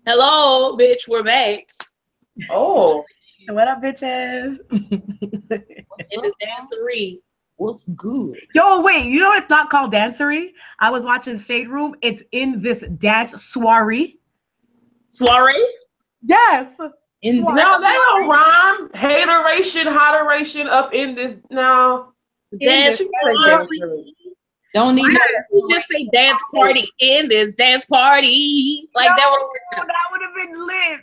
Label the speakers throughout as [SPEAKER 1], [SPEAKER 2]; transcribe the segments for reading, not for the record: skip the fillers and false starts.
[SPEAKER 1] Hello, bitch. We're back.
[SPEAKER 2] Oh,
[SPEAKER 3] what up, bitches?
[SPEAKER 1] In the dancery.
[SPEAKER 2] What's good?
[SPEAKER 3] Yo, wait. You know it's not called dancery? I was watching Shade Room. It's in this dance soiree.
[SPEAKER 1] Soiree?
[SPEAKER 3] Yes.
[SPEAKER 2] In
[SPEAKER 3] Soiree.
[SPEAKER 2] no, they don't rhyme. Hateration, hotteration up in this now.
[SPEAKER 1] Dance soiree.
[SPEAKER 2] Don't need
[SPEAKER 1] you just say dance party in this dance party. Like
[SPEAKER 3] no,
[SPEAKER 1] that would
[SPEAKER 3] that would have been lit.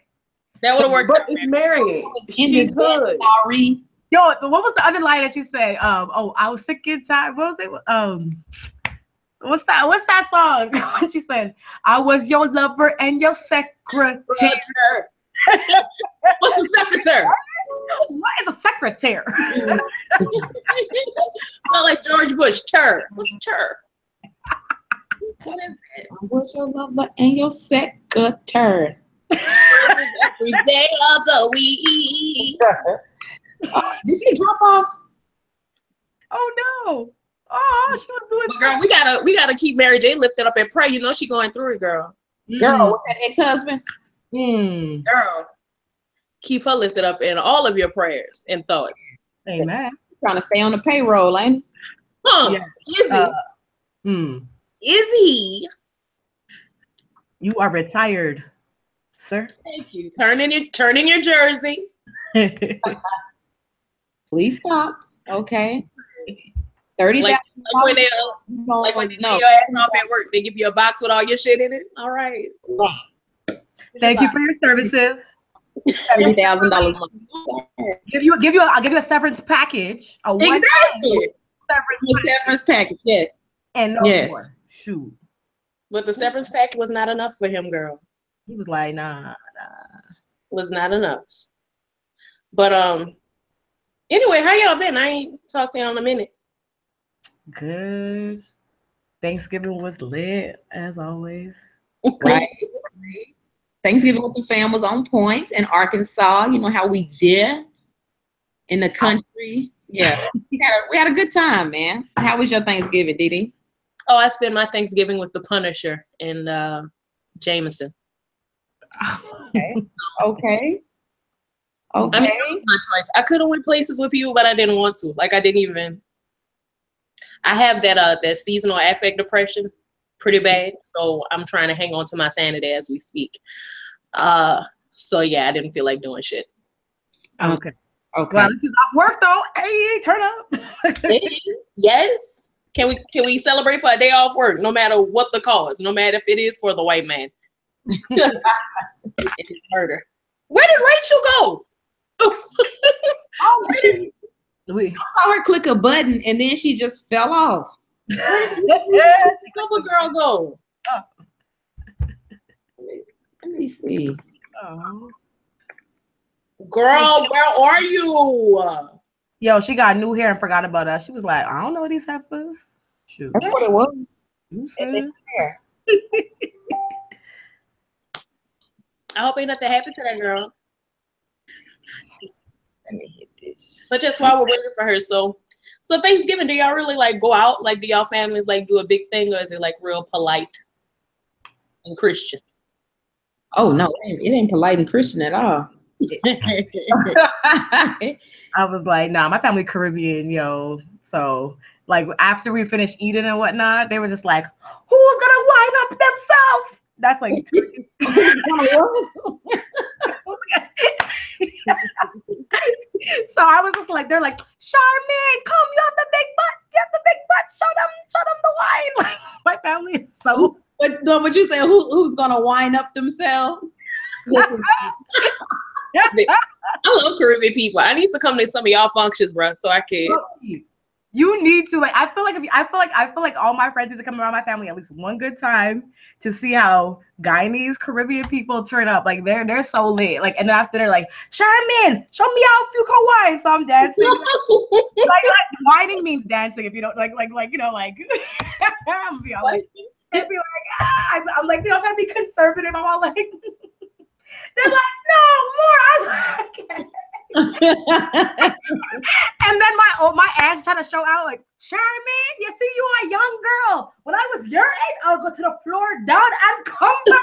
[SPEAKER 1] That would have worked.
[SPEAKER 2] But it's Marion. She's hood.
[SPEAKER 3] Sorry. Yo, what was the other line that she said? Oh, I was sick and tired. What was it? What's that song? When she said, I was your lover and your secretary.
[SPEAKER 1] What's the secretary?
[SPEAKER 3] What is a secretary?
[SPEAKER 1] Sound like George Bush. What's a tur? What is it?
[SPEAKER 2] I was your lover and your secretary.
[SPEAKER 1] Every day of the week.
[SPEAKER 2] Did she drop off?
[SPEAKER 3] Oh no! Oh, she was doing.
[SPEAKER 1] But girl, we gotta keep Mary J lifted up and pray. You know she going through it, girl.
[SPEAKER 2] Girl, with that ex-husband.
[SPEAKER 1] Girl, keep her lifted up in all of your prayers and thoughts.
[SPEAKER 3] Amen.
[SPEAKER 2] Trying to stay on the payroll, ain't he?
[SPEAKER 1] Huh?
[SPEAKER 3] Yeah.
[SPEAKER 1] Is he? Is he?
[SPEAKER 3] You are retired, sir.
[SPEAKER 1] Thank you. Turning your jersey.
[SPEAKER 2] Please stop. Okay. 30,000.
[SPEAKER 1] Like when they lay your ass off at work, they give you a box with all your shit in it. All right.
[SPEAKER 3] Thank you for your services.
[SPEAKER 2] $30,000.
[SPEAKER 3] I'll give you a severance package.
[SPEAKER 1] Exactly.
[SPEAKER 2] Severance package. Yes.
[SPEAKER 3] And no more. Shoot.
[SPEAKER 1] But the severance package was not enough for him, girl.
[SPEAKER 3] He was like, nah.
[SPEAKER 1] Was not enough. But anyway, how y'all been? I ain't talked to y'all in a minute.
[SPEAKER 3] Good. Thanksgiving was lit as always.
[SPEAKER 2] Right. Thanksgiving with the fam was on point in Arkansas. You know how we did in the country. Yeah. we had a good time, man. How was your Thanksgiving, Didi?
[SPEAKER 1] Oh, I spent my Thanksgiving with the Punisher and Jameson.
[SPEAKER 2] Okay.
[SPEAKER 1] I mean, that was my choice. I could have went places with people, but I didn't want to. Like, I didn't even. I have that seasonal affect depression pretty bad, so I'm trying to hang on to my sanity as we speak. So yeah, I didn't feel like doing shit.
[SPEAKER 3] Okay. Well, this is off work though. Hey, turn up.
[SPEAKER 1] Yes. Can we celebrate for a day off work, no matter what the cause, no matter if it is for the white man? It is murder. Where did Rachel go?
[SPEAKER 2] I saw her click a button and then she just fell off.
[SPEAKER 1] Where did the girl go?
[SPEAKER 2] Let me see.
[SPEAKER 3] Oh.
[SPEAKER 1] Girl, where are you?
[SPEAKER 3] Yo, she got new hair and forgot about us. She was like, I don't know these heifers. Shoot.
[SPEAKER 2] That's what it was.
[SPEAKER 3] You said.
[SPEAKER 1] I hope ain't nothing happened to that girl.
[SPEAKER 2] Let me hit this.
[SPEAKER 1] But just while we're waiting for her, so Thanksgiving, do y'all really like go out? Like, do y'all families like do a big thing, or is it like real polite and Christian?
[SPEAKER 2] Oh no, it ain't polite and Christian at all.
[SPEAKER 3] I was like, nah, my family Caribbean, yo. So like after we finished eating and whatnot, they were just like, who's gonna wind up themselves? That's like so I was just like, they're like, Charmaine, come, you have the big butt, show them the wine. Like my family is so
[SPEAKER 2] but you say who's gonna wind up themselves?
[SPEAKER 1] I love Caribbean people. I need to come to some of y'all functions, bro, so I can.
[SPEAKER 3] You need to like. I feel like all my friends need to come around my family at least one good time to see how Guyanese Caribbean people turn up. Like they're so lit. Like and then after they're like, Charmaine, show me how you can wine. So I'm dancing. like whining means dancing. If you don't like you know like. I'm be all like, they'd be like I'm like, you know, if I be conservative, I'm all like. They're like, no more. I was like, okay. And then my ass trying to show out like, Charmaine, you see, you a young girl. When I was your age, I'll go to the floor down and come back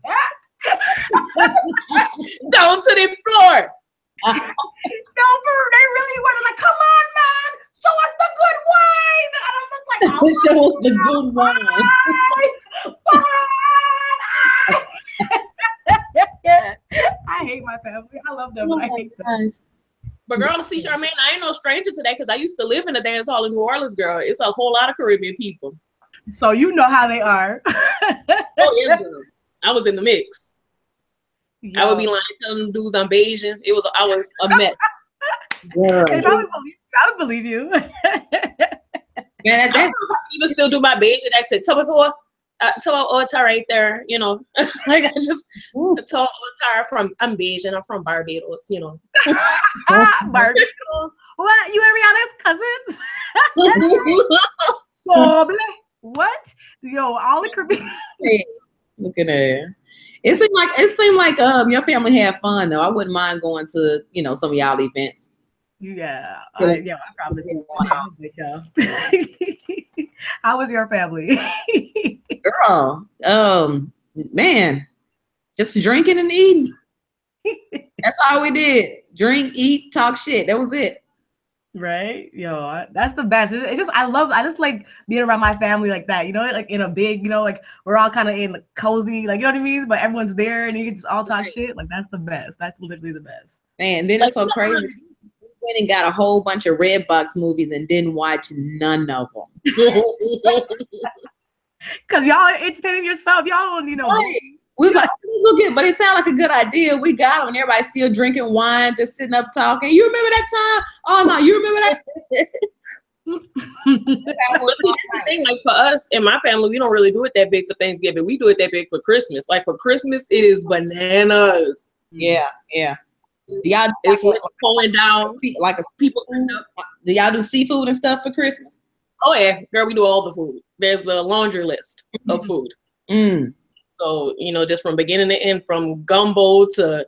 [SPEAKER 3] up.
[SPEAKER 1] Down to the floor.
[SPEAKER 3] No, they really wanted like, come on, man, show us the good wine. And I'm just like, oh,
[SPEAKER 2] show us the good wine.
[SPEAKER 3] I hate my family. I love them, but I hate them.
[SPEAKER 1] But girl, see, Charmaine, I ain't no stranger to that because I used to live in a dance hall in New Orleans, girl. It's a whole lot of Caribbean people.
[SPEAKER 3] So you know how they are.
[SPEAKER 1] Oh, yes, girl. I was in the mix. Yo. I would be lying telling them dudes I'm Bayesian. I was a mess.
[SPEAKER 3] Yeah. I would believe you.
[SPEAKER 1] Man, I even still do my Bayesian accent. Tell me it's right there, you know. Like I just told I'm Bayesian. I'm from Barbados, you know.
[SPEAKER 3] Barbados. What? You and Rihanna's cousins? What? Yo, all the Caribbean.
[SPEAKER 2] Look at that. It seemed like your family had fun though. I wouldn't mind going to, you know, some of y'all events.
[SPEAKER 3] Yeah, I promise you. How was your family?
[SPEAKER 2] Girl, man, just drinking and eating. That's all we did. Drink, eat, talk shit. That was it.
[SPEAKER 3] Right? Yo, that's the best. It's just I just like being around my family like that, you know, like in a big, you know, like we're all kind of in the cozy, like, you know what I mean? But everyone's there and you can just all talk shit. Like that's the best. That's literally the best.
[SPEAKER 2] Man, then it's so crazy. We went and got a whole bunch of Redbox movies and didn't watch none of them.
[SPEAKER 3] Cause y'all are entertaining yourself. Y'all don't, you know.
[SPEAKER 2] Right. We was like, let's go get it. But it sounded like a good idea. We got them and everybody's still drinking wine, just sitting up talking. You remember that time? Oh no, you remember that?
[SPEAKER 1] The thing, like for us and my family, we don't really do it that big for Thanksgiving. We do it that big for Christmas. Like for Christmas, it is bananas.
[SPEAKER 2] Yeah. Y'all
[SPEAKER 1] it's like going down
[SPEAKER 2] like a people. Do y'all do seafood and stuff for Christmas?
[SPEAKER 1] Oh yeah, girl, we do all the food. There's a laundry list of food. So, you know, just from beginning to end, from gumbo to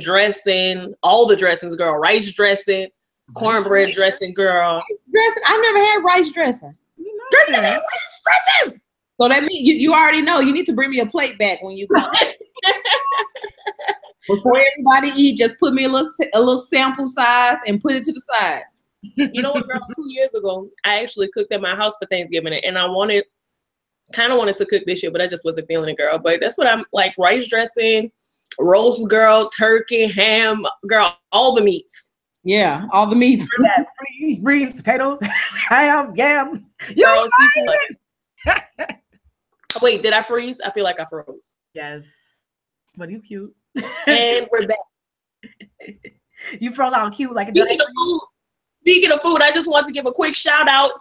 [SPEAKER 1] dressing, all the dressings, girl. Rice dressing, cornbread dressing, girl.
[SPEAKER 2] Dressing? I've never had rice dressing.
[SPEAKER 1] Rice dressing.
[SPEAKER 2] So that means you already know you need to bring me a plate back when you come. Before everybody eat, just put me a little sample size and put it to the side.
[SPEAKER 1] You know what, girl? 2 years ago, I actually cooked at my house for Thanksgiving, and I kind of wanted to cook this year, but I just wasn't feeling it, girl. But that's what I'm like: rice dressing, roast, girl, turkey, ham, girl, all the meats.
[SPEAKER 2] Yeah, all the meats.
[SPEAKER 3] Beans, potatoes, ham, yam.
[SPEAKER 1] Girl, wait, did I freeze? I feel like I froze.
[SPEAKER 3] Yes, but you cute.
[SPEAKER 1] And we're back.
[SPEAKER 3] You froze out cute like a
[SPEAKER 1] Speaking of food, I just want to give a quick shout out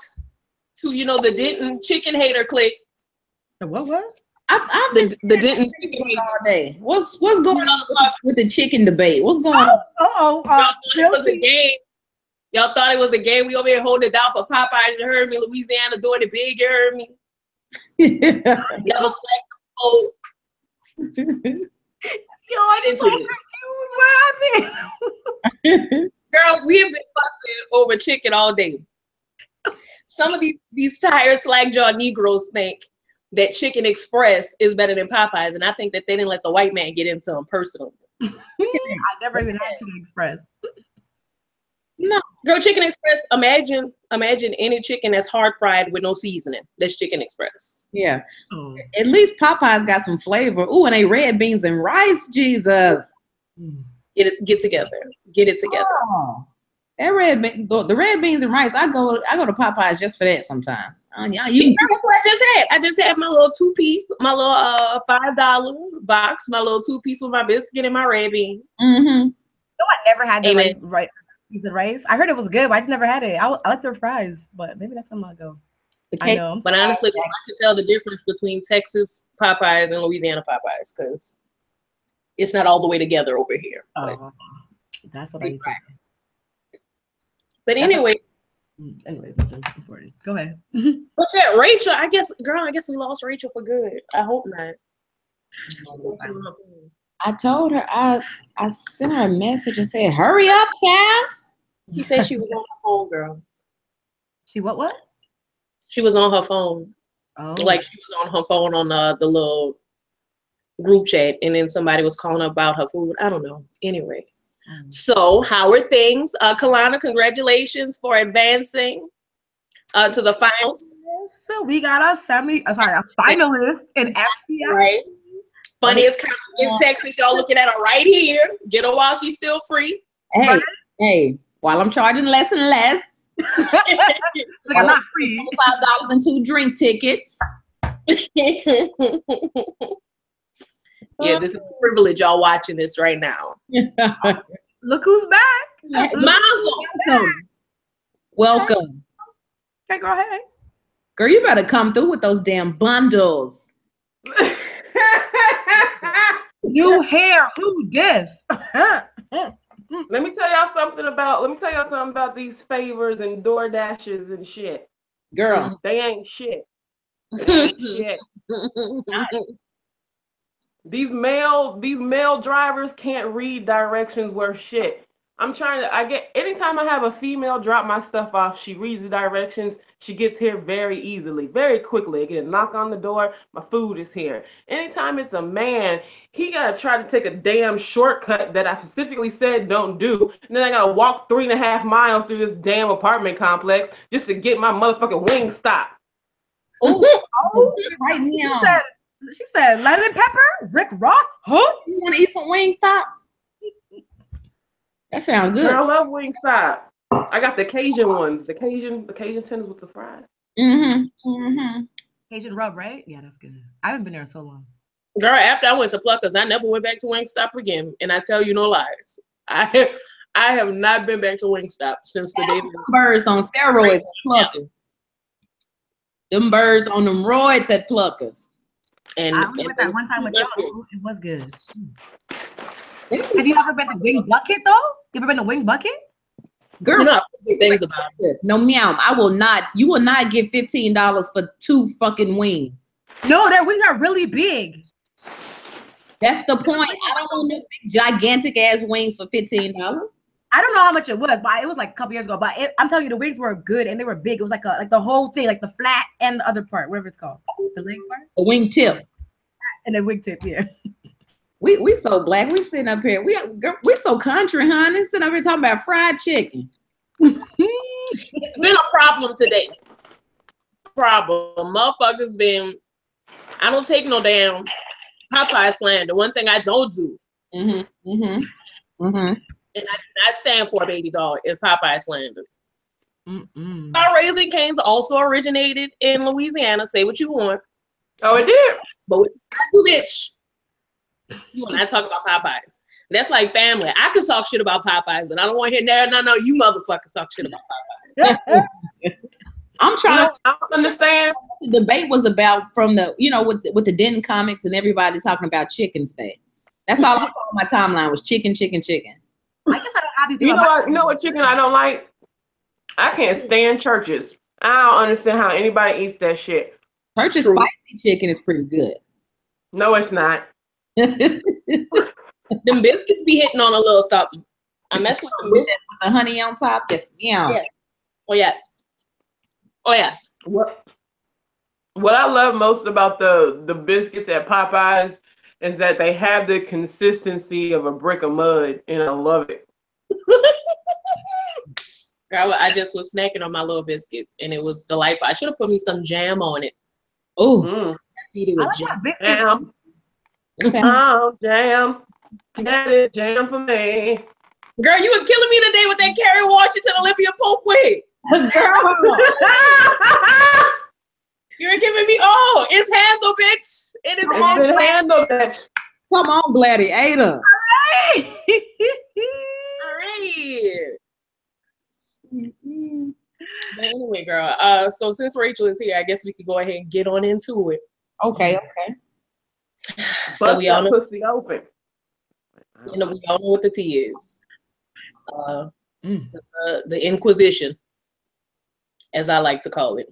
[SPEAKER 1] to, you know, the Denton chicken hater clique.
[SPEAKER 3] What?
[SPEAKER 1] The Denton chicken hater
[SPEAKER 2] all day. What's going on with the chicken debate? What's going on?
[SPEAKER 1] Y'all thought it was a game. Y'all thought it was a game. We over here holding it down for Popeyes. You heard me. Louisiana doing it big. You heard me. Y'all was like,
[SPEAKER 3] Yo, I'm so confused. What happened?
[SPEAKER 1] Girl, we have been fussing over chicken all day. Some of these tired slack-jawed Negroes think that Chicken Express is better than Popeyes, and I think that they didn't let the white man get into them personally.
[SPEAKER 3] I never even had Chicken Express.
[SPEAKER 1] No, girl, Chicken Express. Imagine any chicken that's hard fried with no seasoning. That's Chicken Express.
[SPEAKER 2] Yeah, At least Popeyes got some flavor. Ooh, and they red beans and rice. Jesus,
[SPEAKER 1] get it together.
[SPEAKER 2] Oh, that the red beans and rice. I go to Popeyes just for that sometime.
[SPEAKER 1] That's what I just had. I just had my little 2-piece, my little $5 box, my little 2-piece with my biscuit and my red bean.
[SPEAKER 3] No, I never had the rice. Piece of rice. I heard it was good, but I just never had it. I like their fries, but maybe that's something I'll go. I know.
[SPEAKER 1] But honestly, I can tell the difference between Texas Popeyes and Louisiana Popeyes because it's not all the way together over here.
[SPEAKER 3] Oh, that's what I need to.
[SPEAKER 1] But anyways,
[SPEAKER 3] important. Go ahead.
[SPEAKER 1] What's that, Rachel? I guess we lost Rachel for good. I hope not.
[SPEAKER 2] I told her, I sent her a message and said, hurry up, child.
[SPEAKER 1] He said she was on her phone, girl.
[SPEAKER 3] She what?
[SPEAKER 1] She was on her phone.
[SPEAKER 3] Oh.
[SPEAKER 1] Like she was on her phone on the little group chat, and then somebody was calling her about her food. I don't know. Anyway. So how are things? Kalana, congratulations for advancing to the finals.
[SPEAKER 3] So we got a finalist in FCI.
[SPEAKER 1] Right. Funniest comment in Texas. Y'all looking at her right here. Get her while she's still free.
[SPEAKER 2] Hey, while I'm charging less and less.
[SPEAKER 3] So I'm not free.
[SPEAKER 2] $25 and 2 drink tickets.
[SPEAKER 1] Yeah, this is a privilege, y'all watching this right now.
[SPEAKER 3] Look who's back.
[SPEAKER 2] Welcome.
[SPEAKER 3] Okay, go ahead.
[SPEAKER 2] Girl, you better come through with those damn bundles.
[SPEAKER 3] New hair, who this?
[SPEAKER 4] Let me tell y'all something about these favors and door dashes and shit.
[SPEAKER 2] Girl.
[SPEAKER 4] They ain't shit. They ain't shit. These male drivers can't read directions worth shit. Anytime I have a female drop my stuff off, she reads the directions. She gets here very easily, very quickly. I get a knock on the door, my food is here. Anytime it's a man, he gotta try to take a damn shortcut that I specifically said don't do. And then I gotta walk 3.5 miles through this damn apartment complex just to get my motherfucking wing stop.
[SPEAKER 2] Right now.
[SPEAKER 3] She said lemon pepper, Rick Ross. Huh?
[SPEAKER 2] You want to eat some Wingstop? That sounds good.
[SPEAKER 4] Girl, I love Wingstop. I got the Cajun ones, the Cajun tenders with the fries.
[SPEAKER 3] Cajun rub, right? Yeah, that's good. I haven't been there in so long.
[SPEAKER 1] Girl, after I went to Pluckers, I never went back to Wingstop again. And I tell you no lies. I have not been back to Wingstop since the day.
[SPEAKER 2] Birds on steroids at Pluckers. Them birds on them roids at Pluckers.
[SPEAKER 3] And I went that one time with y'all. It was good. Have you ever been to Wing Bucket though? You ever been to Wing Bucket?
[SPEAKER 2] Girl,
[SPEAKER 1] you know things about it.
[SPEAKER 2] No, meow. I will not. You will not get $15 for 2 fucking wings.
[SPEAKER 3] No, their wings are really big.
[SPEAKER 2] That's the point. I don't want no big, gigantic ass wings for $15.
[SPEAKER 3] I don't know how much it was, but it was like a couple years ago. But I'm telling you, the wings were good and they were big. It was like the whole thing, like the flat and the other part, whatever it's called, the leg part,
[SPEAKER 2] the wing tip,
[SPEAKER 3] and the wing tip. Yeah.
[SPEAKER 2] We so black. We sitting up here. We so country, honey. Sitting up here talking about fried chicken.
[SPEAKER 1] It's been a problem today. Motherfuckers been. I don't take no damn Popeye slander. One thing I don't do. And I stand for, baby doll, is Popeye slanders. Our Raising Cane's also originated in Louisiana. Say what you want.
[SPEAKER 4] Oh, it did.
[SPEAKER 1] But you bitch. You and I talk about Popeyes. That's like family. I can talk shit about Popeyes, but I don't want to hear no, you motherfuckers talk shit about Popeyes.
[SPEAKER 2] I'm trying to.
[SPEAKER 4] I don't understand.
[SPEAKER 2] The debate was about from the, with the Den comics and everybody talking about chicken today. That's all I saw on my timeline was chicken. I guess
[SPEAKER 3] I don't have these.
[SPEAKER 4] You know what chicken I don't like? I can't stand churches. I don't understand how anybody eats that shit.
[SPEAKER 2] Church's spicy chicken is pretty good.
[SPEAKER 4] No, it's not.
[SPEAKER 1] Them biscuits be hitting on a little something. I mess with them biscuits
[SPEAKER 2] with the honey on top. Yes, yeah.
[SPEAKER 1] Oh yes.
[SPEAKER 4] What I love most about the biscuits at Popeyes is that they have the consistency of a brick of mud, and I love it.
[SPEAKER 1] Girl, I just was snacking on my little biscuit, and it was delightful. I should have put me some jam on it.
[SPEAKER 2] Oh,
[SPEAKER 1] eat it with
[SPEAKER 4] jam. Oh, jam. That is jam for me.
[SPEAKER 1] Girl, you were killing me today with that Kerry Washington Olympia Pope wig.
[SPEAKER 2] Girl.
[SPEAKER 1] You're giving me, it's handle, bitch. It is
[SPEAKER 4] on handle, bitch.
[SPEAKER 2] Come on, Gladiator.
[SPEAKER 1] All right. But anyway, girl. So since Rachel is here, I guess we could go ahead and get on into it.
[SPEAKER 2] Okay.
[SPEAKER 1] So we all know
[SPEAKER 4] pussy open.
[SPEAKER 1] We all know what the tea is. The Inquisition, as I like to call it.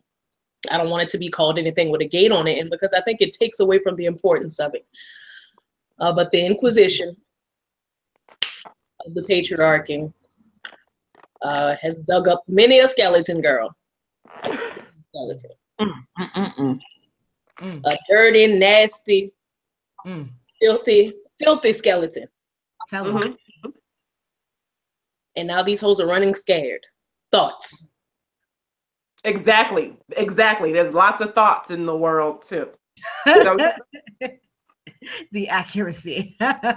[SPEAKER 1] I don't want it to be called anything with a gate on it, and because I think it takes away from the importance of it. But the Inquisition of the patriarchy has dug up many a skeleton, girl. Skeleton. A dirty, nasty, filthy skeleton.
[SPEAKER 3] Tell them.
[SPEAKER 1] And now these hoes are running scared. Thoughts?
[SPEAKER 4] Exactly. There's lots of thoughts in the world too. So,
[SPEAKER 3] the accuracy.
[SPEAKER 4] I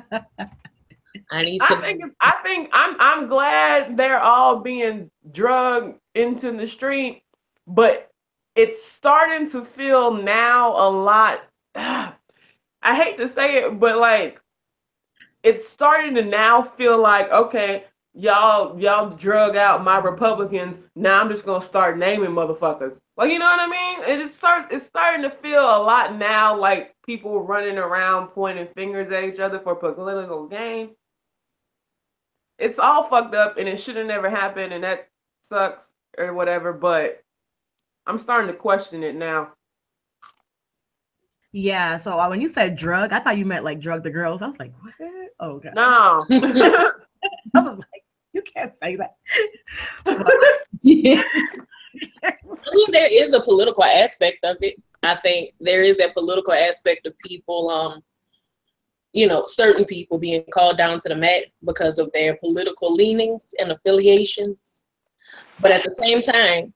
[SPEAKER 4] think I'm glad they're all being drugged into the street, but it's starting to feel now a lot. I hate to say it, but like it's starting to now feel like, okay, y'all drug out my Republicans. Now I'm just gonna start naming motherfuckers. Like, you know what I mean? It's starting to feel a lot now like people running around pointing fingers at each other for political gain. It's all fucked up and it should have never happened and that sucks or whatever, but I'm starting to question it now.
[SPEAKER 3] Yeah, so when you said drug, I thought you meant like drug the girls. I was like, what? Oh, God.
[SPEAKER 4] No.
[SPEAKER 3] I was like, you can't say that. But, yeah.
[SPEAKER 1] I mean, there is a political aspect of it. I think there is that political aspect of people, certain people being called down to the mat because of their political leanings and affiliations. But at the same time,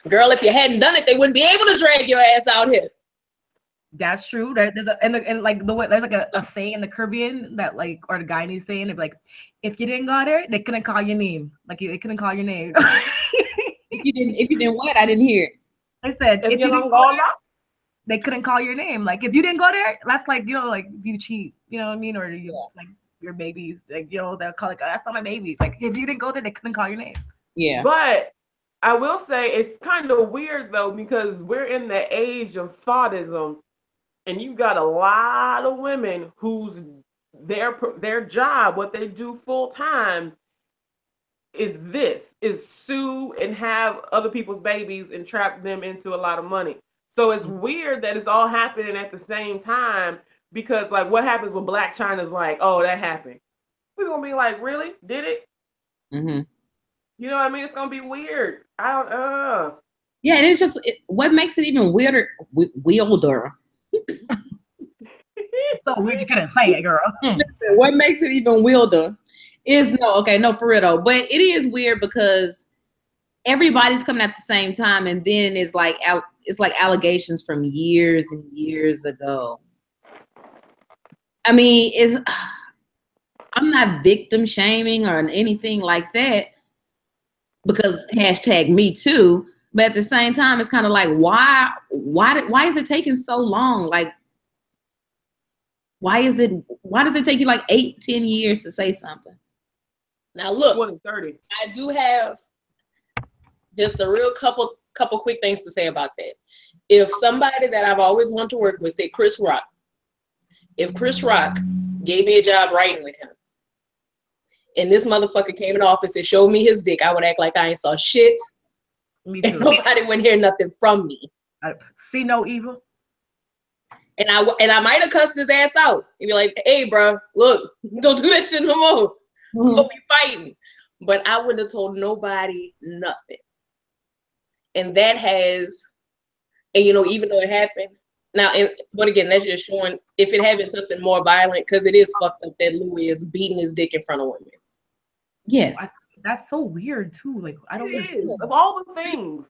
[SPEAKER 1] girl, if you hadn't done it, they wouldn't be able to drag your ass out here.
[SPEAKER 3] That's true. There's like a saying in the Caribbean that like, or the Guyanese saying, they'd be like, if you didn't go there, they couldn't call your name. Like they couldn't call your name.
[SPEAKER 2] If you didn't what? I didn't hear it.
[SPEAKER 3] I said
[SPEAKER 4] if you didn't go there,
[SPEAKER 3] they couldn't call your name. Like if you didn't go there, that's like, like if you cheat, you know what I mean? Or like your babies, like they'll call like, oh, that's not my babies. Like if you didn't go there, they couldn't call your name.
[SPEAKER 2] Yeah.
[SPEAKER 4] But I will say it's kind of weird though, because we're in the age of thoughtism, and you've got a lot of women whose their job, what they do full time, is sue and have other people's babies and trap them into a lot of money. So it's weird that it's all happening at the same time, because like what happens when Black China's like, oh, that happened? We're gonna be like, really? Did it?
[SPEAKER 2] Mm-hmm.
[SPEAKER 4] You know what I mean? It's gonna be weird. I don't
[SPEAKER 2] Yeah, and it's just what makes it even weirder.
[SPEAKER 3] So weird you couldn't say it, girl.
[SPEAKER 2] What makes it even weirder is no, for real though. But it is weird because everybody's coming at the same time, and then it's like allegations from years and years ago. I mean, I'm not victim shaming or anything like that, because #MeToo. But at the same time, it's kind of like, why is it taking so long? Like, why does it take you like 8-10 years to say something?
[SPEAKER 1] Now look,
[SPEAKER 4] 20-30.
[SPEAKER 1] I do have just a real couple quick things to say about that. If somebody that I've always wanted to work with, say Chris Rock, if Chris Rock gave me a job writing with him, and this motherfucker came in the office and showed me his dick, I would act like I ain't saw shit.
[SPEAKER 3] Me too.
[SPEAKER 1] And nobody would hear nothing from me.
[SPEAKER 3] I see no evil.
[SPEAKER 1] And I might have cussed his ass out. And be like, hey, bro, look, don't do that shit no more. Don't be fighting. But I wouldn't have told nobody nothing. And that has, and even though it happened, but again, that's just showing if it had been something more violent, because it is fucked up that Louis is beating his dick in front of women.
[SPEAKER 2] Yes.
[SPEAKER 3] That's so weird too. Like I don't understand.
[SPEAKER 4] Of all the things.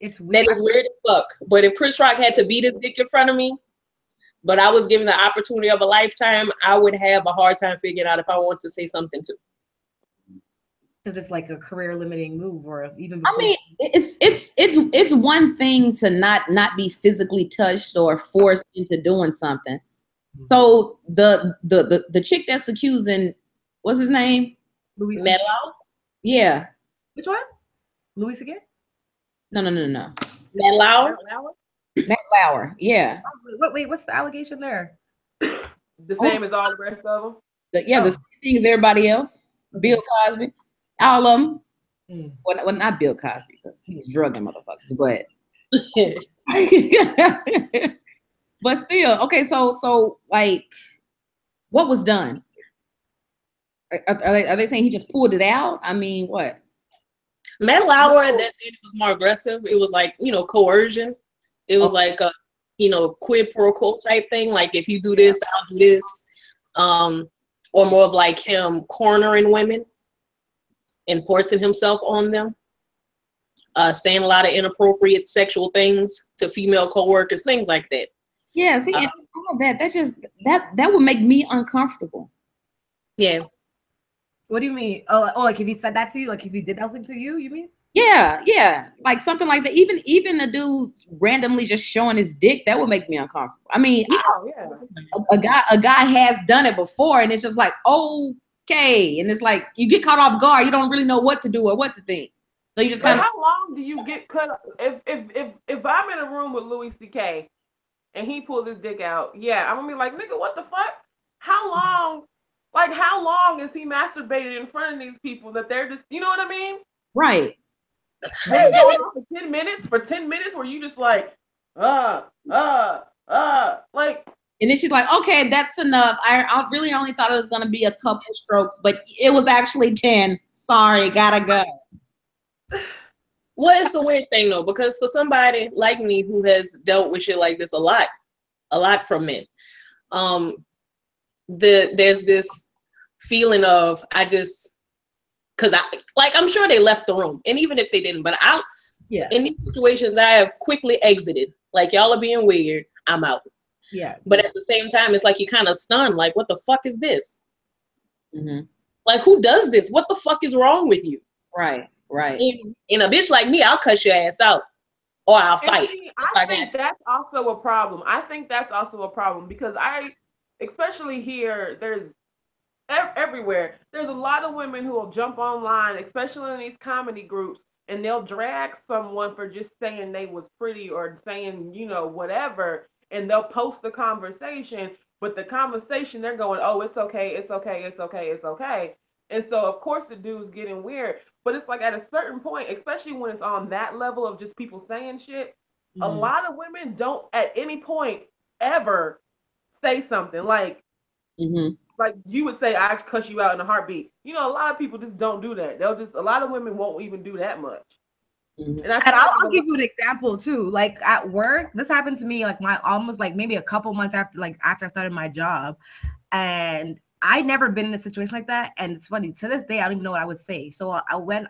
[SPEAKER 3] It's weird.
[SPEAKER 1] That is weird as fuck. But if Chris Rock had to beat his dick in front of me, but I was given the opportunity of a lifetime, I would have a hard time figuring out if I want to say something too.
[SPEAKER 3] Because it's like a career limiting move, or even.
[SPEAKER 2] I mean, it's one thing to not be physically touched or forced into doing something. So the chick that's accusing, what's his name?
[SPEAKER 3] Louis
[SPEAKER 1] Medlow?
[SPEAKER 2] Yeah.
[SPEAKER 3] Which one? Louis again?
[SPEAKER 2] No.
[SPEAKER 1] Medlow?
[SPEAKER 2] Matt Lauer. Yeah.
[SPEAKER 3] Wait, what's the allegation there?
[SPEAKER 4] The same as all the rest of them?
[SPEAKER 2] The same thing as everybody else. Bill Cosby. All of them. Well, not Bill Cosby, because he was drugging motherfuckers, but but still, okay, so like What was done? Are they saying he just pulled it out? I mean, what?
[SPEAKER 1] Matt Lauer, that said it was more aggressive. It was like, coercion. It was like a, quid pro quo type thing. Like, if you do this, I'll do this. Or more of like him cornering women and forcing himself on them. Saying a lot of inappropriate sexual things to female coworkers, things like that.
[SPEAKER 2] Yeah, see, and all of that would make me uncomfortable.
[SPEAKER 1] Yeah.
[SPEAKER 3] What do you mean? Oh, like if he said that to you, like if he did that thing to you, you mean?
[SPEAKER 2] Yeah, like something like that. Even the dude randomly just showing his dick, that would make me uncomfortable. I mean, a guy has done it before, and it's just like, okay, and it's like you get caught off guard, you don't really know what to do or what to think, so you just kind of.
[SPEAKER 4] How long do you get cut? If I'm in a room with Louis C.K. and he pulls his dick out, yeah, I'm gonna be like, nigga, what the fuck? How long? Like, how long is he masturbated in front of these people that they're just, you know what I mean?
[SPEAKER 2] Right.
[SPEAKER 4] They're going on for 10 minutes, where you just like, like.
[SPEAKER 2] And then she's like, okay, that's enough. I really only thought it was going to be a couple strokes, but it was actually 10. Sorry, gotta go.
[SPEAKER 1] Well, it's a weird thing though, because for somebody like me who has dealt with shit like this a lot from men, there's this feeling of because I'm sure they left the room, and even if they didn't, but in these situations I have quickly exited. Like, y'all are being weird, I'm out.
[SPEAKER 3] Yeah.
[SPEAKER 1] But at the same time, it's like you kind of stunned, like, what the fuck is this?
[SPEAKER 2] Mm-hmm.
[SPEAKER 1] Like, who does this? What the fuck is wrong with you?
[SPEAKER 2] Right.
[SPEAKER 1] And a bitch like me, I'll cuss your ass out, or I'll fight.
[SPEAKER 4] I think that's also a problem. Because especially here, there's everywhere. There's a lot of women who will jump online, especially in these comedy groups, and they'll drag someone for just saying they was pretty or saying, whatever, and they'll post the conversation, but the conversation they're going, oh, it's okay. And so of course the dude's getting weird, but it's like at a certain point, especially when it's on that level of just people saying shit, a lot of women don't at any point ever say something like, like you would say, I cuss you out in a heartbeat. A lot of people just don't do that. A lot of women won't even do that much.
[SPEAKER 3] And I'll give you an example too. Like at work, this happened to me like almost like maybe a couple months after I started my job, and I never been in a situation like that. And it's funny, to this day, I don't even know what I would say. So I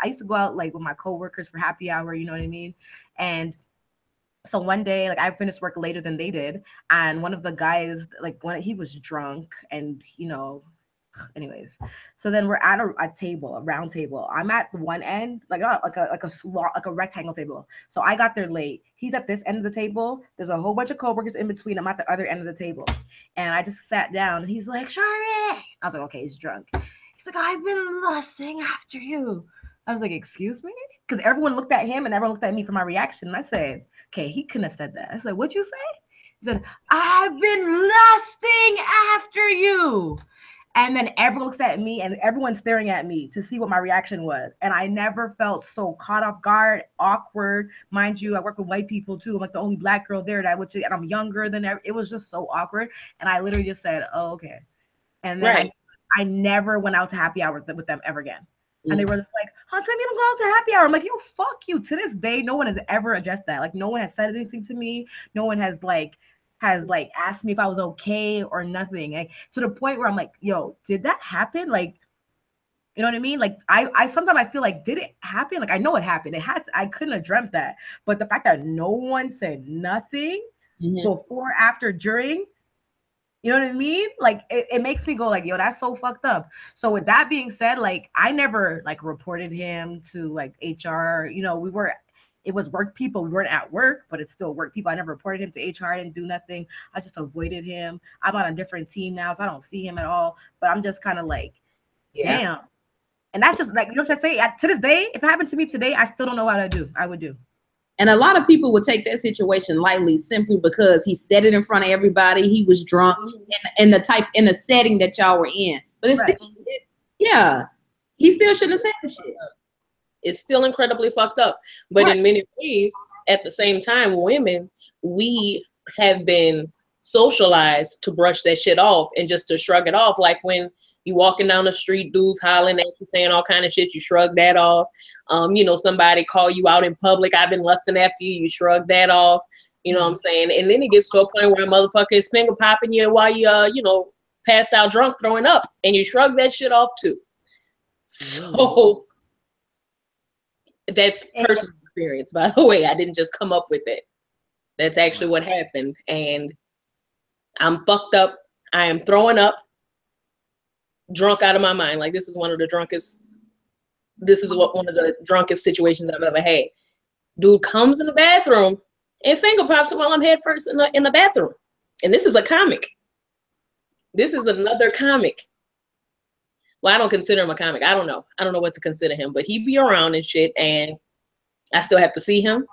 [SPEAKER 3] used to go out like with my coworkers for happy hour, you know what I mean? And so one day, like I finished work later than they did, and one of the guys, like when he was drunk, and anyways, so then we're at a table, a round table. I'm at one end, like a rectangle table. So I got there late. He's at this end of the table. There's a whole bunch of coworkers in between. I'm at the other end of the table, and I just sat down. And he's like, "Charmy," I was like, "Okay, he's drunk." He's like, "I've been lusting after you." I was like, "Excuse me?" Because everyone looked at him and everyone looked at me for my reaction. And I said, "Okay, he couldn't have said that." I said, "What'd you say?" He said, "I've been lusting after you." And then everyone looks at me and everyone's staring at me to see what my reaction was. And I never felt so caught off guard, awkward. Mind you, I work with white people too. I'm like the only black girl there that and I'm younger than ever. It was just so awkward. And I literally just said, "Oh, okay." And then I never went out to happy hour with them ever again. And they were just like, "How come you don't go out to happy hour?" I'm like, "Yo, fuck you." To this day, no one has ever addressed that. Like, no one has said anything to me. No one has asked me if I was okay or nothing. Like, to the point where I'm like, "Yo, did that happen?" Like, you know what I mean? Like, I sometimes I feel like, did it happen? Like, I know it happened. It had to, I couldn't have dreamt that. But the fact that no one said nothing before, after, during, you know what I mean? Like, it makes me go like, yo, that's so fucked up. So with that being said, like, I never like reported him to like HR. It was work people. We weren't at work, but it's still work people. I never reported him to HR. I didn't do nothing. I just avoided him. I'm on a different team now, so I don't see him at all. But I'm just kind of like, damn. And that's just like, you know what I'm saying? To this day, if it happened to me today, I still don't know what I would do.
[SPEAKER 2] And a lot of people would take that situation lightly simply because he said it in front of everybody. He was drunk in the setting that y'all were in. But it's still, he still shouldn't have said the shit.
[SPEAKER 1] It's still incredibly fucked up. But in many ways, at the same time, women, we have been socialize to brush that shit off and just to shrug it off. Like when you walking down the street, dudes hollering at you, saying all kind of shit, you shrug that off. You know, somebody call you out in public, I've been lusting after you, you shrug that off. You know what I'm saying? And then it gets to a point where a motherfucker is finger popping you while you, you know, passed out drunk, throwing up, and you shrug that shit off too. So that's personal experience, by the way. I didn't just come up with it. That's actually what happened. And I'm fucked up. I am throwing up, drunk out of my mind. Like, this is one of the drunkest situations I've ever had. Dude comes in the bathroom and finger pops him while I'm head first in the bathroom. And this is a comic. This is another comic. Well, I don't consider him a comic. I don't know what to consider him, but he be around and shit, and I still have to see him.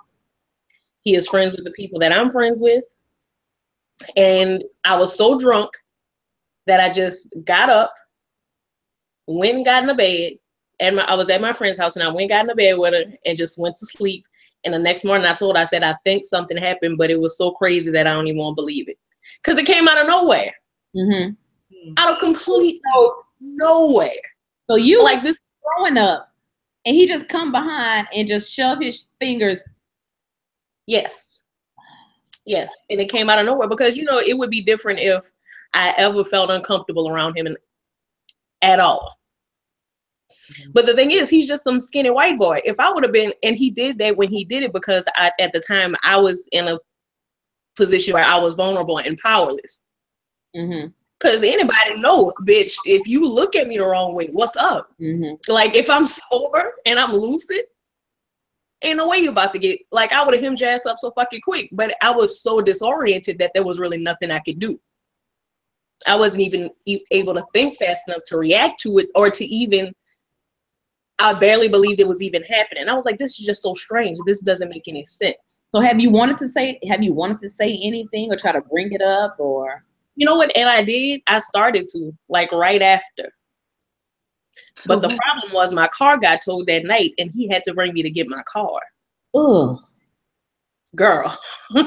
[SPEAKER 1] He is friends with the people that I'm friends with. And I was so drunk that I just got up, went and got in the bed, and I was at my friend's house, and I went and got in the bed with her and just went to sleep. And the next morning I said, I think something happened, but it was so crazy that I don't even want to believe it. Because it came out of nowhere. Mm-hmm. Out of complete nowhere.
[SPEAKER 2] So you like this growing up, and he just come behind and just shove his fingers.
[SPEAKER 1] Yes. Yes. And it came out of nowhere because, you know, it would be different if I ever felt uncomfortable around him at all. But the thing is, he's just some skinny white boy. If I would have been, and he did that when he did it because at the time I was in a position where I was vulnerable and powerless. Mm-hmm. Because anybody know, bitch, if you look at me the wrong way, what's up? Mm-hmm. Like, if I'm sober and I'm lucid, ain't no way you about to get, like, I would have hemmed your ass up so fucking quick. But I was so disoriented that there was really nothing I could do. I wasn't even able to think fast enough to react to it or to even, I barely believed it was even happening. I was like, this is just so strange. This doesn't make any sense.
[SPEAKER 2] So have you wanted to say anything or try to bring it up or?
[SPEAKER 1] You know what? And I did. I started to, like, right after. But the problem was my car got towed that night, and he had to bring me to get my car.
[SPEAKER 2] Ugh.
[SPEAKER 1] Girl.
[SPEAKER 3] Like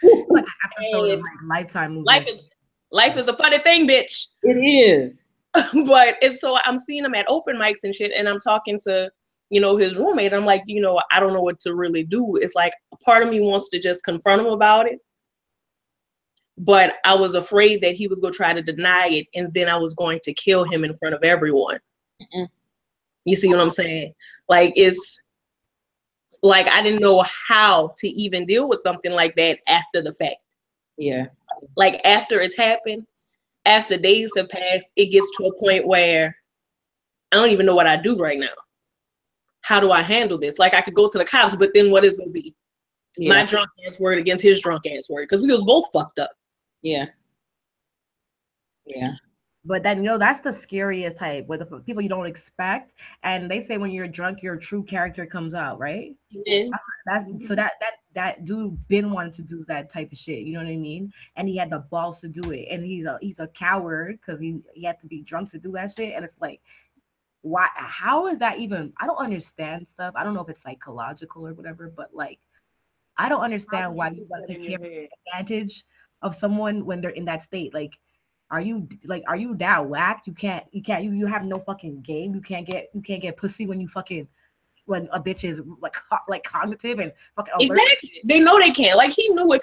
[SPEAKER 3] an episode of, like, Lifetime movies.
[SPEAKER 1] Life is a funny thing, bitch.
[SPEAKER 2] It is.
[SPEAKER 1] And so I'm seeing him at open mics and shit, and I'm talking to, you know, his roommate. I'm like, you know, I don't know what to really do. It's like a part of me wants to just confront him about it. But I was afraid that he was going to try to deny it, and then I was going to kill him in front of everyone. Mm-mm. You see what I'm saying? Like, it's like I didn't know how to even deal with something like that after the fact.
[SPEAKER 2] Yeah.
[SPEAKER 1] Like, after it's happened, after days have passed, it gets to a point where I don't even know what I do right now. How do I handle this? Like, I could go to the cops, but then what is going to be? Yeah. My drunk ass word against his drunk ass word, because we was both fucked up.
[SPEAKER 2] Yeah. Yeah.
[SPEAKER 3] But then, you know, that's the scariest type, with the people you don't expect. And they say when you're drunk, your true character comes out, right? Mm-hmm. So that dude been wanting to do that type of shit. You know what I mean? And he had the balls to do it. And he's a coward because he had to be drunk to do that shit. And it's like, why? How is that even? I don't understand stuff. I don't know if it's psychological or whatever, but like, I don't understand why you want to take advantage of someone when they're in that state. Like, are you that whack? You have no fucking game. You can't get pussy when a bitch is like cognitive and fucking alert.
[SPEAKER 1] Exactly. They know they can't. Like, he knew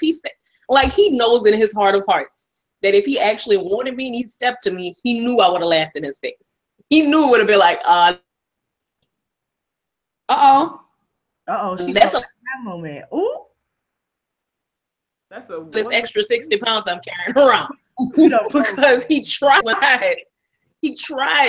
[SPEAKER 1] he knows in his heart of hearts that if he actually wanted me and he stepped to me, he knew I would have laughed in his face. He knew it would have been like,
[SPEAKER 3] she
[SPEAKER 1] that's a
[SPEAKER 3] that moment. Ooh.
[SPEAKER 4] That's
[SPEAKER 1] this extra 60 pounds I'm carrying around. Because he tried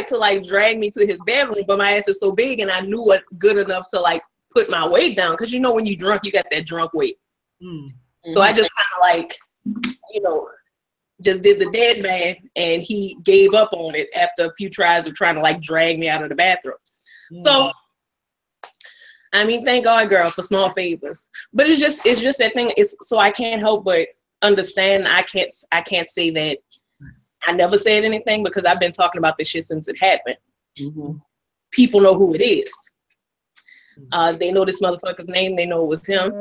[SPEAKER 1] to like drag me to his bedroom, but my ass is so big and I knew it good enough to like put my weight down. Because you know when you drunk, you got that drunk weight. Mm-hmm. So I just kind of like, you know, just did the dead man, and he gave up on it after a few tries of trying to like drag me out of the bathroom. Mm-hmm. So I mean, thank God, girl, for small favors. But it's just that thing. So I can't help but understand. I can't say that I never said anything because I've been talking about this shit since it happened. Mm-hmm. People know who it is. They know this motherfucker's name. They know it was him.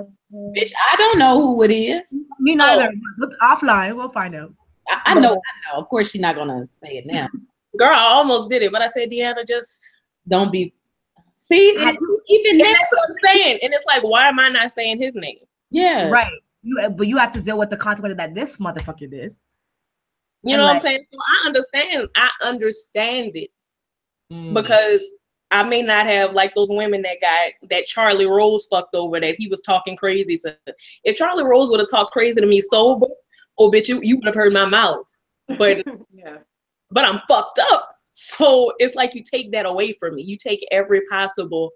[SPEAKER 2] Bitch, I don't know who it is.
[SPEAKER 3] Me neither. Look offline. We'll find out.
[SPEAKER 2] I know. Of course, she's not gonna say it now.
[SPEAKER 1] Girl, I almost did it, but I said, Deanna, just
[SPEAKER 2] don't be. See, even
[SPEAKER 1] that's what I'm saying. And it's like, why am I not saying his name?
[SPEAKER 2] Yeah,
[SPEAKER 3] right. But you have to deal with the consequences that this motherfucker did.
[SPEAKER 1] You know what I'm saying? So I understand it because I may not have like those women that Charlie Rose fucked over that he was talking crazy to. If Charlie Rose would have talked crazy to me sober, oh bitch, you would have heard my mouth. But
[SPEAKER 4] yeah.
[SPEAKER 1] But I'm fucked up. So it's like you take that away from me. You take every possible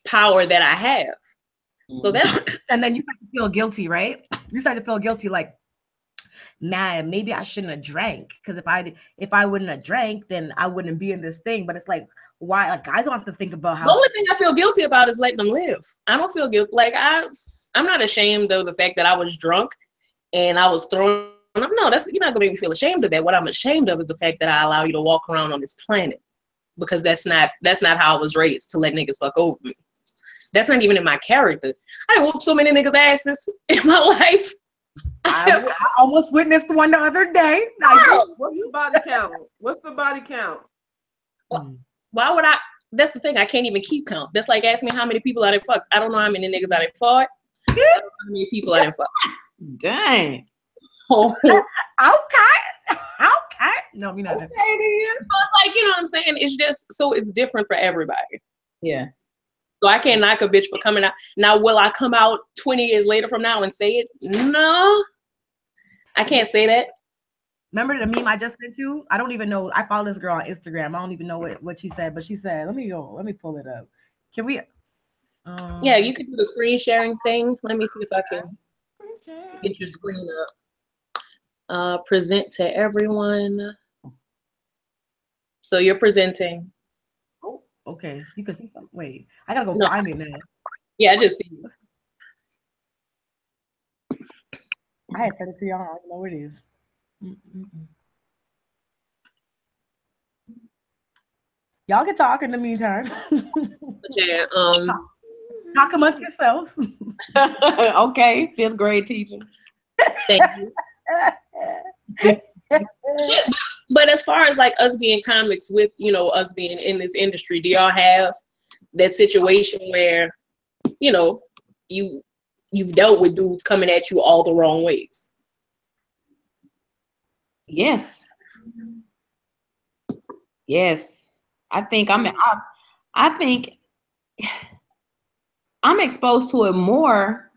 [SPEAKER 1] power that I have. So that's
[SPEAKER 3] and then you start to feel guilty, right? You start to feel guilty like, man, maybe I shouldn't have drank. Because if I wouldn't have drank, then I wouldn't be in this thing. But it's like, why? Like, guys don't have to think about how.
[SPEAKER 1] The only thing I feel guilty about is letting them live. I don't feel guilty. Like I'm not ashamed of the fact that I was drunk and I was throwing. No, you're not gonna make me feel ashamed of that. What I'm ashamed of is the fact that I allow you to walk around on this planet, because that's not how I was raised, to let niggas fuck over me. That's not even in my character. I whooped so many niggas' asses in my life.
[SPEAKER 3] I almost witnessed one the other day.
[SPEAKER 4] What's the body count? What's the body count?
[SPEAKER 1] Why would I? That's the thing. I can't even keep count. That's like asking me how many people I done fucked. I don't know how many niggas I done fought. I don't know how many people I done fucked.
[SPEAKER 2] Dang.
[SPEAKER 1] Oh.
[SPEAKER 3] Okay. No, me neither.
[SPEAKER 1] So it's like, you know what I'm saying? It's just, so it's different for everybody.
[SPEAKER 2] Yeah.
[SPEAKER 1] So I can't knock a bitch for coming out. Now, will I come out 20 years later from now and say it? No. I can't say that.
[SPEAKER 3] Remember the meme I just sent you? I don't even know. I follow this girl on Instagram. I don't even know what she said, but she said, let me pull it up. Can we?
[SPEAKER 1] Yeah, you can do the screen sharing thing. Let me see if I can get your screen up. Present to everyone. So you're presenting.
[SPEAKER 3] Oh, okay. You can see something. Wait, I gotta go find it now.
[SPEAKER 1] Yeah, I just see it.
[SPEAKER 3] I had sent it to y'all. I don't know where it is. Y'all can talk in the meantime.
[SPEAKER 1] Yeah.
[SPEAKER 3] Talk amongst yourselves.
[SPEAKER 2] Okay, 5th grade teacher.
[SPEAKER 1] Thank you. But as far as like us being comics with, you know, us being in this industry, do y'all have that situation where, you know, you've dealt with dudes coming at you all the wrong ways?
[SPEAKER 2] Yes. I think I'm exposed to it more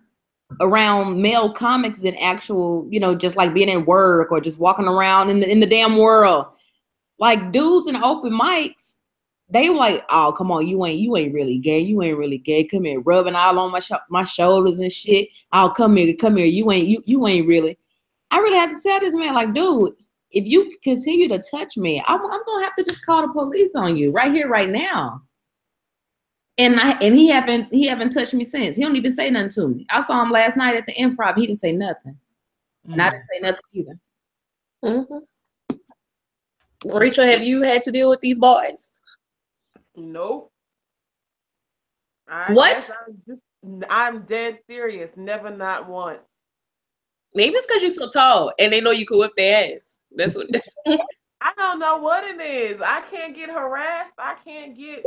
[SPEAKER 2] around male comics than actual, you know, just like being at work or just walking around in the damn world. Like dudes in open mics, they were like, oh, come on, you ain't really gay. You ain't really gay. Come here, rubbing all on my shoulders and shit. Oh, come here. You ain't really. I really had to tell this man, like, dude, if you continue to touch me, I'm gonna have to just call the police on you right here, right now. And he haven't touched me since. He don't even say nothing to me. I saw him last night at the Improv. He didn't say nothing. And I didn't say nothing either.
[SPEAKER 1] Rachel, have you had to deal with these boys?
[SPEAKER 4] Nope.
[SPEAKER 1] What?
[SPEAKER 4] I'm dead serious. Never, not once.
[SPEAKER 1] Maybe it's because you're so tall and they know you can whip their ass. That's what.
[SPEAKER 4] I don't know what it is. I can't get harassed. I can't get.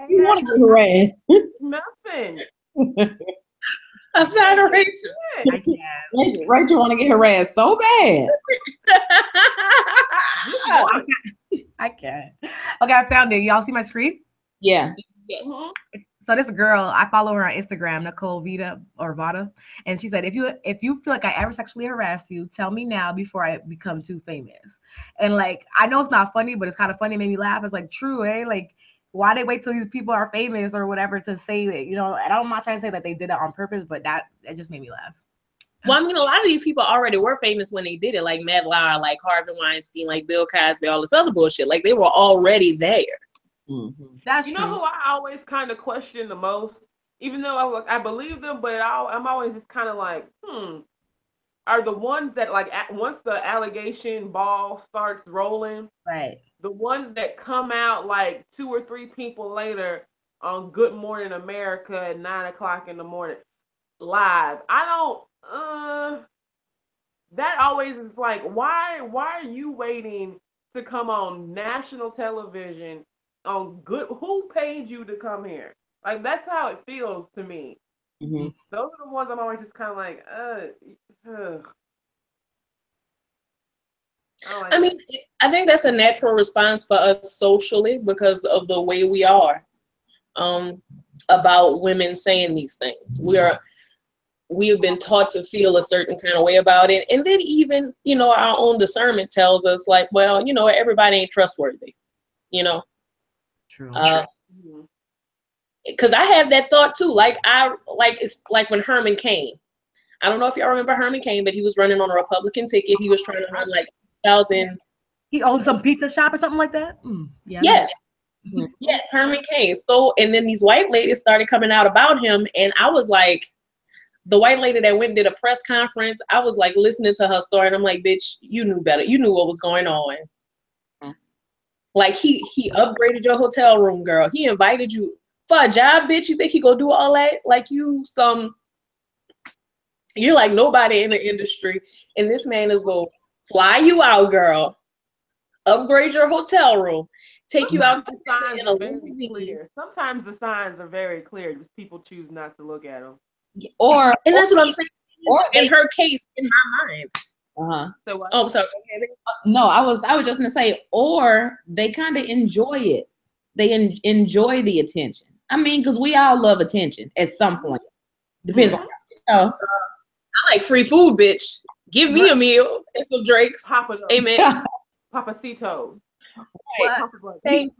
[SPEAKER 2] You want to get harassed?
[SPEAKER 4] Nothing.
[SPEAKER 1] I'm tired of Rachel.
[SPEAKER 3] I can't.
[SPEAKER 2] Rachel want to get harassed so bad.
[SPEAKER 3] I can't. Okay, I found it. Y'all see my screen?
[SPEAKER 2] Yeah.
[SPEAKER 1] Yes.
[SPEAKER 3] So this girl, I follow her on Instagram, Nicole Vada, and she said, if you feel like I ever sexually harassed you, tell me now before I become too famous. And like, I know it's not funny, but it's kind of funny. It made me laugh. It's like true, eh? Like, why they wait till these people are famous or whatever to say it? You know, and I'm not trying to say that they did it on purpose, but it just made me laugh.
[SPEAKER 1] Well, I mean, a lot of these people already were famous when they did it, like Matt Lauer, like Harvey Weinstein, like Bill Cosby, all this other bullshit. Like, they were already there.
[SPEAKER 2] Mm-hmm.
[SPEAKER 3] That's
[SPEAKER 4] you
[SPEAKER 3] true.
[SPEAKER 4] know who I always kind of question the most, even though I believe them, but I'm always just kind of like, are the ones that like once the allegation ball starts rolling,
[SPEAKER 3] right?
[SPEAKER 4] The ones that come out like 2 or 3 people later on Good Morning America at 9 o'clock in the morning live. I don't. That always is like, why are you waiting to come on national television on good? Who paid you to come here? Like that's how it feels to me.
[SPEAKER 2] Mm-hmm.
[SPEAKER 4] Those are the ones I'm always just kind of like,
[SPEAKER 1] I mean, I think that's a natural response for us socially because of the way we are about women saying these things. We have been taught to feel a certain kind of way about it. And then even, our own discernment tells us like, well, everybody ain't trustworthy,
[SPEAKER 3] True.
[SPEAKER 1] Because I have that thought too. It's like when Herman Cain. I don't know if y'all remember Herman Cain, but he was running on a Republican ticket. He was trying to run like 2000.
[SPEAKER 3] He owned some pizza shop or something like that. Yeah.
[SPEAKER 1] Yes. Yes, Herman Cain. So, and then these white ladies started coming out about him, and I was like, the white lady that went and did a press conference, I was like listening to her story, and I'm like, bitch, you knew better. You knew what was going on. Like he upgraded your hotel room, girl. He invited you for a job, bitch. You think he gonna do all that? Like you're like nobody in the industry, and this man is gonna fly you out, girl. Upgrade your hotel room, take you out to
[SPEAKER 4] signs in a clear. Sometimes the signs are very clear, just people choose not to look at them.
[SPEAKER 1] And that's what I'm saying. Or in her case, in my mind.
[SPEAKER 4] So what?
[SPEAKER 1] Oh, sorry.
[SPEAKER 2] No, I was just gonna say, or they kind of enjoy it. They enjoy the attention. I mean, because we all love attention at some point. Depends on.
[SPEAKER 1] I like free food, bitch. Give me a meal and some drinks. Amen.
[SPEAKER 4] Papacitos.
[SPEAKER 3] Right.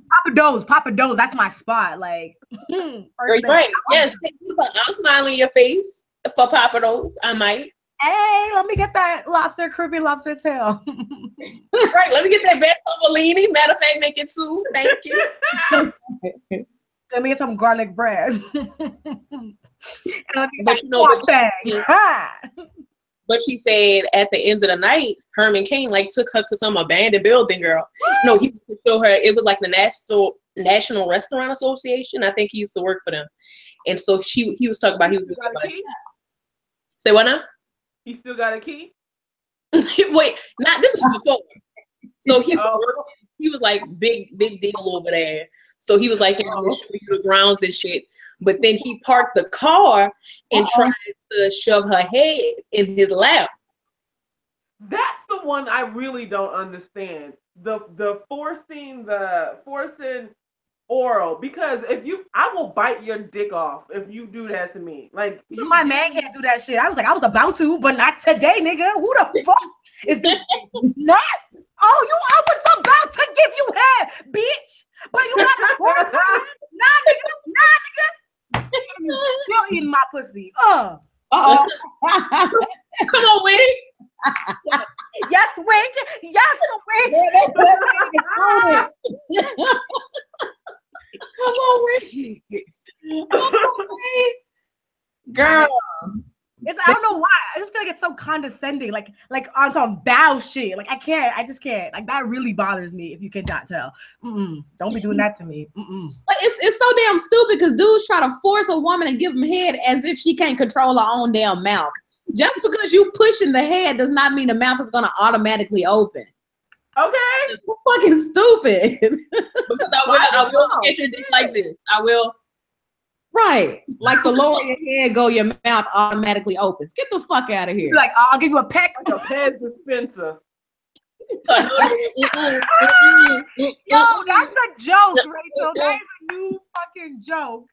[SPEAKER 3] Papa Do's. That's my spot. Like,
[SPEAKER 1] right. Yes. I'm smiling in your face for Papa Do's. I might.
[SPEAKER 3] Hey, let me get that Caribbean lobster tail.
[SPEAKER 1] Right. Let me get that bad Bellini. Matter of fact, make it 2. Thank you.
[SPEAKER 3] Let me get some garlic bread.
[SPEAKER 1] But she said at the end of the night, Herman Cain took her to some abandoned building, girl. No, he used to show her. It was like the National Restaurant Association. I think he used to work for them. And so he was talking about he was
[SPEAKER 4] got a key?
[SPEAKER 1] Say what now?
[SPEAKER 4] He still got a key?
[SPEAKER 1] Wait, this was before. So he was like big deal over there. So he was like, show you the grounds and shit. But then he parked the car and tried to shove her head in his lap.
[SPEAKER 4] That's the one I really don't understand. The forcing oral, because I will bite your dick off if you do that to me. Like
[SPEAKER 3] my man can't do that shit. I was about to, but not today, nigga. Who the fuck is this? Not? Oh, I was about to give you head, bitch. But you got to force my Nah, nigga. You're eating my pussy.
[SPEAKER 2] Uh-oh.
[SPEAKER 1] Come on, Winnie.
[SPEAKER 3] Yes, Wink. Yes, Wink.
[SPEAKER 1] Come on, Winnie.
[SPEAKER 2] Girl.
[SPEAKER 3] I don't know why. I just feel like it's so condescending, like on some bow shit. Like I just can't. Like that really bothers me. If you cannot tell, don't be doing that to me.
[SPEAKER 2] But it's so damn stupid because dudes try to force a woman and give them head as if she can't control her own damn mouth. Just because you pushing the head does not mean the mouth is gonna automatically open.
[SPEAKER 4] Okay,
[SPEAKER 2] it's fucking stupid.
[SPEAKER 1] Because I will get your dick like this. I will.
[SPEAKER 2] Right. Like the lower your head go, your mouth automatically opens. Get the fuck out of here.
[SPEAKER 3] Like, I'll give you a peck.
[SPEAKER 4] Like a Pez dispenser.
[SPEAKER 3] Yo, that's a joke, Rachel. That is a new fucking joke.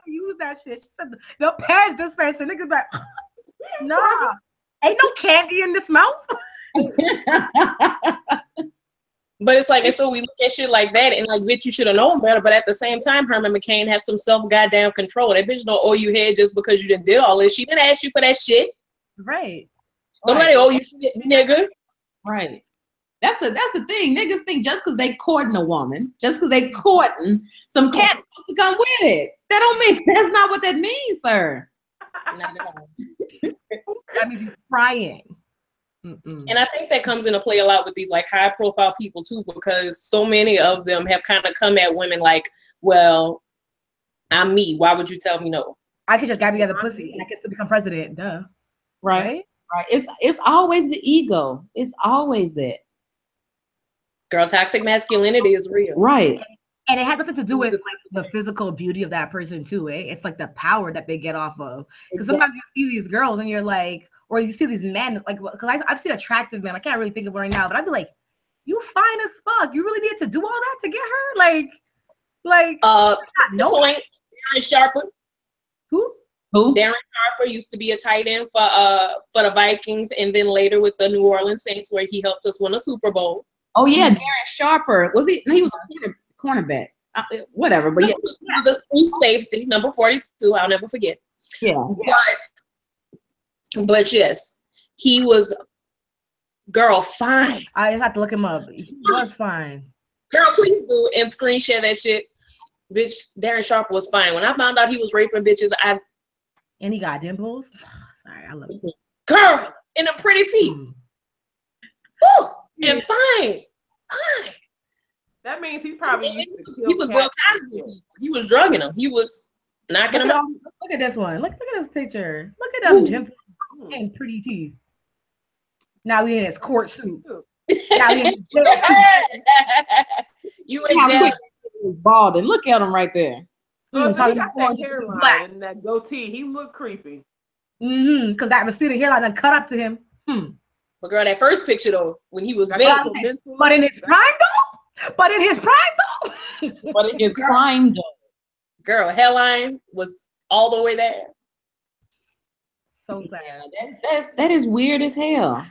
[SPEAKER 3] Use that shit. She said the Pez dispenser. Niggas like, nah. Ain't no candy in this mouth.
[SPEAKER 1] But it's like, and so we look at shit like that and like, bitch, you should have known better. But at the same time, Herman McCain have some self-goddamn control. That bitch don't owe you head just because you done did all this. She didn't ask you for that shit.
[SPEAKER 3] Right.
[SPEAKER 1] Nobody owe you shit, nigga.
[SPEAKER 2] Right. That's the thing. Niggas think just because they courting a woman, just because they courting, some cat's supposed to come with it. That don't mean, that's not what that means, sir.
[SPEAKER 1] Not at all.
[SPEAKER 3] That means you're crying.
[SPEAKER 1] And I think that comes into play a lot with these like high profile people too, because so many of them have kind of come at women like, well, I'm me. Why would you tell me no?
[SPEAKER 3] I could just grab you other pussy and I can still become president. Duh.
[SPEAKER 2] Right. It's always the ego. It's always that.
[SPEAKER 1] Girl, toxic masculinity is real.
[SPEAKER 2] Right.
[SPEAKER 3] And it has nothing to do with like the physical beauty of that person too. It's like the power that they get off of. Because sometimes you see these girls and you're like, or you see these men, like, because I've seen attractive men. I can't really think of one right now, but I'd be like, you fine as fuck. You really need to do all that to get her? Like,
[SPEAKER 1] no point. Darren Sharper.
[SPEAKER 3] Who?
[SPEAKER 1] Darren Sharper used to be a tight end for the Vikings, and then later with the New Orleans Saints, where he helped us win a Super Bowl.
[SPEAKER 2] Oh yeah, Darren Sharper. Was he? No, he was a cornerback. Whatever, but yeah,
[SPEAKER 1] he was a safety, number 42. I'll never forget.
[SPEAKER 2] Yeah.
[SPEAKER 1] But yes, he was, girl, fine.
[SPEAKER 3] I just have to look him up. He was fine.
[SPEAKER 1] Girl, please do and screen share that shit. Bitch, Darren Sharper was fine. When I found out he was raping bitches,
[SPEAKER 3] and he got dimples. Sorry, I love it.
[SPEAKER 1] Girl, and a pretty teeth. Woo! And fine.
[SPEAKER 4] That means he probably
[SPEAKER 1] he was well Cosby. He was drugging them. He was knocking them out.
[SPEAKER 3] Look at this one. Look at this picture. Look at them dimples and pretty teeth. Now he in his court suit. Now he in his
[SPEAKER 1] you in jail.
[SPEAKER 2] Bald, and look at him right there.
[SPEAKER 4] He got that hairline and that goatee. He looked creepy.
[SPEAKER 3] Because that receding hairline done cut up to him.
[SPEAKER 1] But girl, that first picture though, when he was
[SPEAKER 3] big, but in his prime though. But in his prime though.
[SPEAKER 1] Girl, hairline was all the way there.
[SPEAKER 3] So sad.
[SPEAKER 2] Yeah, that is weird as hell.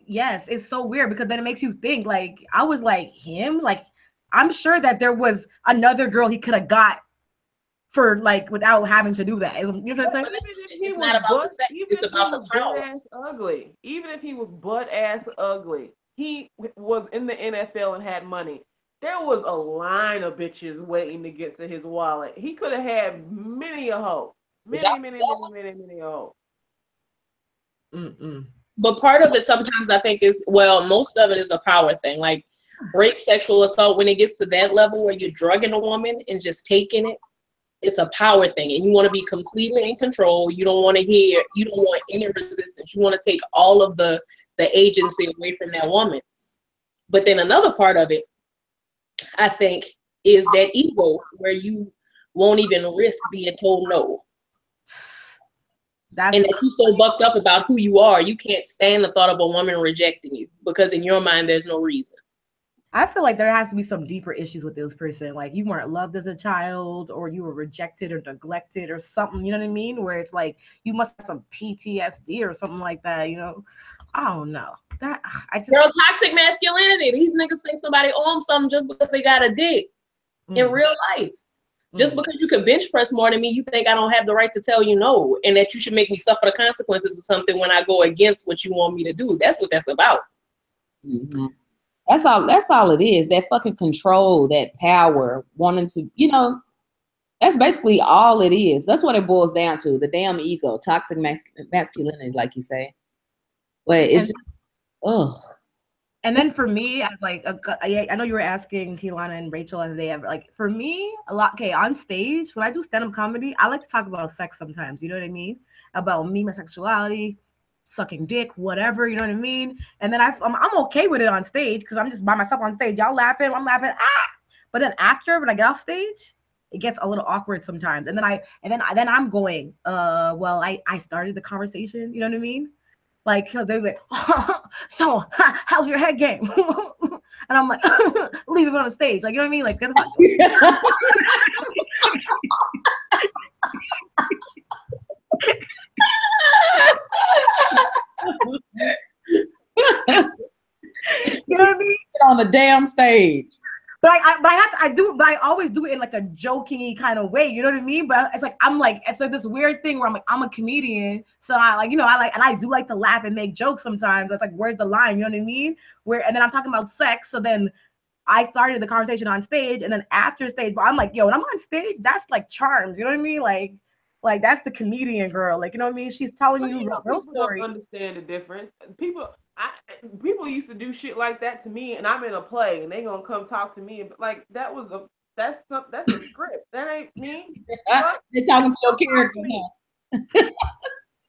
[SPEAKER 3] Yes, it's so weird because then it makes you think. Like I was like him, like I'm sure that there was another girl he could have got for like without having to do that. You know what I'm saying?
[SPEAKER 1] It's not about the sex. It's about the power.
[SPEAKER 4] Ugly. Even if he was butt ass ugly, he was in the NFL and had money. There was a line of bitches waiting to get to his wallet. He could have had many a hoe. Many a hoe.
[SPEAKER 1] But part of it sometimes I think is, well, most of it is a power thing. Like rape, sexual assault, when it gets to that level where you're drugging a woman and just taking it, it's a power thing. And you want to be completely in control. You don't want any resistance. You want to take all of the agency away from that woman. But then another part of it, I think, is that ego where you won't even risk being told no. And that you're so bucked up about who you are, you can't stand the thought of a woman rejecting you because in your mind, there's no reason.
[SPEAKER 3] I feel like there has to be some deeper issues with this person. Like you weren't loved as a child or you were rejected or neglected or something, you know what I mean? Where it's like, you must have some PTSD or something like that, you know? I don't know. Girl,
[SPEAKER 1] toxic masculinity. These niggas think somebody owns something just because they got a dick in real life. Just because you can bench press more than me, you think I don't have the right to tell you no, and that you should make me suffer the consequences of something when I go against what you want me to do. That's what that's about.
[SPEAKER 2] Mm-hmm. That's all it is. That fucking control, that power, wanting to, that's basically all it is. That's what it boils down to. The damn ego, toxic masculinity, like you say. But it's ugh.
[SPEAKER 3] And then for me, I know you were asking Tiana and Rachel if they ever, like, for me, a lot, on stage, when I do stand-up comedy, I like to talk about sex sometimes, you know what I mean? About me, my sexuality, sucking dick, whatever, you know what I mean? And then I'm okay with it on stage because I'm just by myself on stage. Y'all laughing, I'm laughing, But then after, when I get off stage, it gets a little awkward sometimes. And then I'm going, well, I started the conversation, you know what I mean? Like they're like, so how's your head game? And I'm like, leave it on the stage. Like, you know what I mean? Like, that's you know what I mean?
[SPEAKER 2] On the damn stage.
[SPEAKER 3] But I always do it in like a jokey kind of way, you know what I mean? But it's like it's like this weird thing where I'm like, I'm a comedian, so I do like to laugh and make jokes sometimes. It's like, where's the line? You know what I mean? And then I'm talking about sex, so then I started the conversation on stage, and then after stage, but I'm like, yo, when I'm on stage, that's like charms, you know what I mean? Like Like that's the comedian girl. Like, you know what I mean? She's telling you the real
[SPEAKER 4] people
[SPEAKER 3] story.
[SPEAKER 4] don't understand the difference. People used to do shit like that to me, and I'm in a play, and they gonna come talk to me, like that's a script. That ain't me.
[SPEAKER 2] They're talking to your character.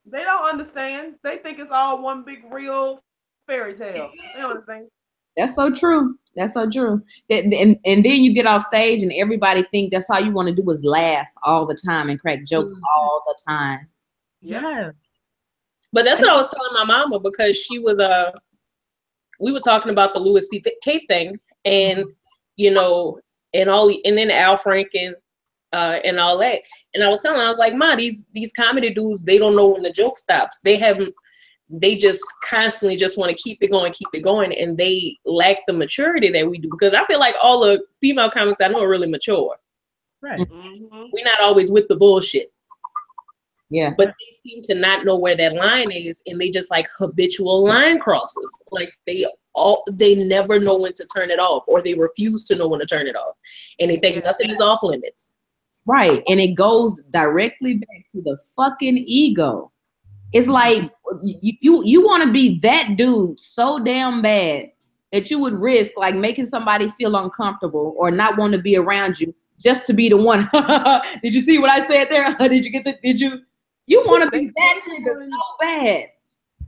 [SPEAKER 4] They don't understand. They think it's all one big real fairy tale. They don't understand.
[SPEAKER 2] That's so true. That's so true. And then you get off stage and everybody think that's all you want to do is laugh all the time and crack jokes all the time.
[SPEAKER 3] Yeah.
[SPEAKER 1] But that's what I was telling my mama, because she was we were talking about the Louis C.K. thing, and you know, and then Al Franken and all that. And I was telling her, I was like, Ma, these comedy dudes, they don't know when the joke stops. They just constantly just want to keep it going, and they lack the maturity that we do. Because I feel like all the female comics I know are really mature.
[SPEAKER 3] Right.
[SPEAKER 4] Mm-hmm.
[SPEAKER 1] We're not always with the bullshit.
[SPEAKER 2] Yeah.
[SPEAKER 1] But they seem to not know where that line is, and they just like habitual line crosses. Like they never know when to turn it off, or they refuse to know when to turn it off. And they think nothing is off limits.
[SPEAKER 2] Right. And it goes directly back to the fucking ego. It's like you want to be that dude so damn bad that you would risk like making somebody feel uncomfortable or not want to be around you just to be the one. Did you see what I said there? You want to be that nigga so bad.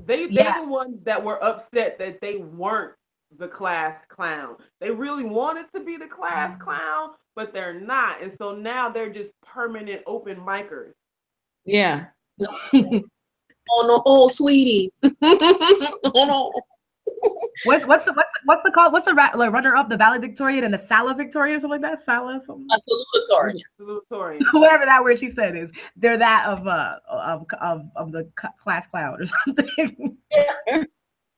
[SPEAKER 4] They're the ones that were upset that they weren't the class clown. They really wanted to be the class clown, but they're not. And so now they're just permanent open micers.
[SPEAKER 2] Yeah.
[SPEAKER 1] Oh no, oh sweetie. Oh no.
[SPEAKER 3] What's the call? What's the runner up? The valedictorian and the salutatorian or something like that? Something.
[SPEAKER 1] A salutatorian.
[SPEAKER 3] Whatever that word she said is. They're that of the class clown or something.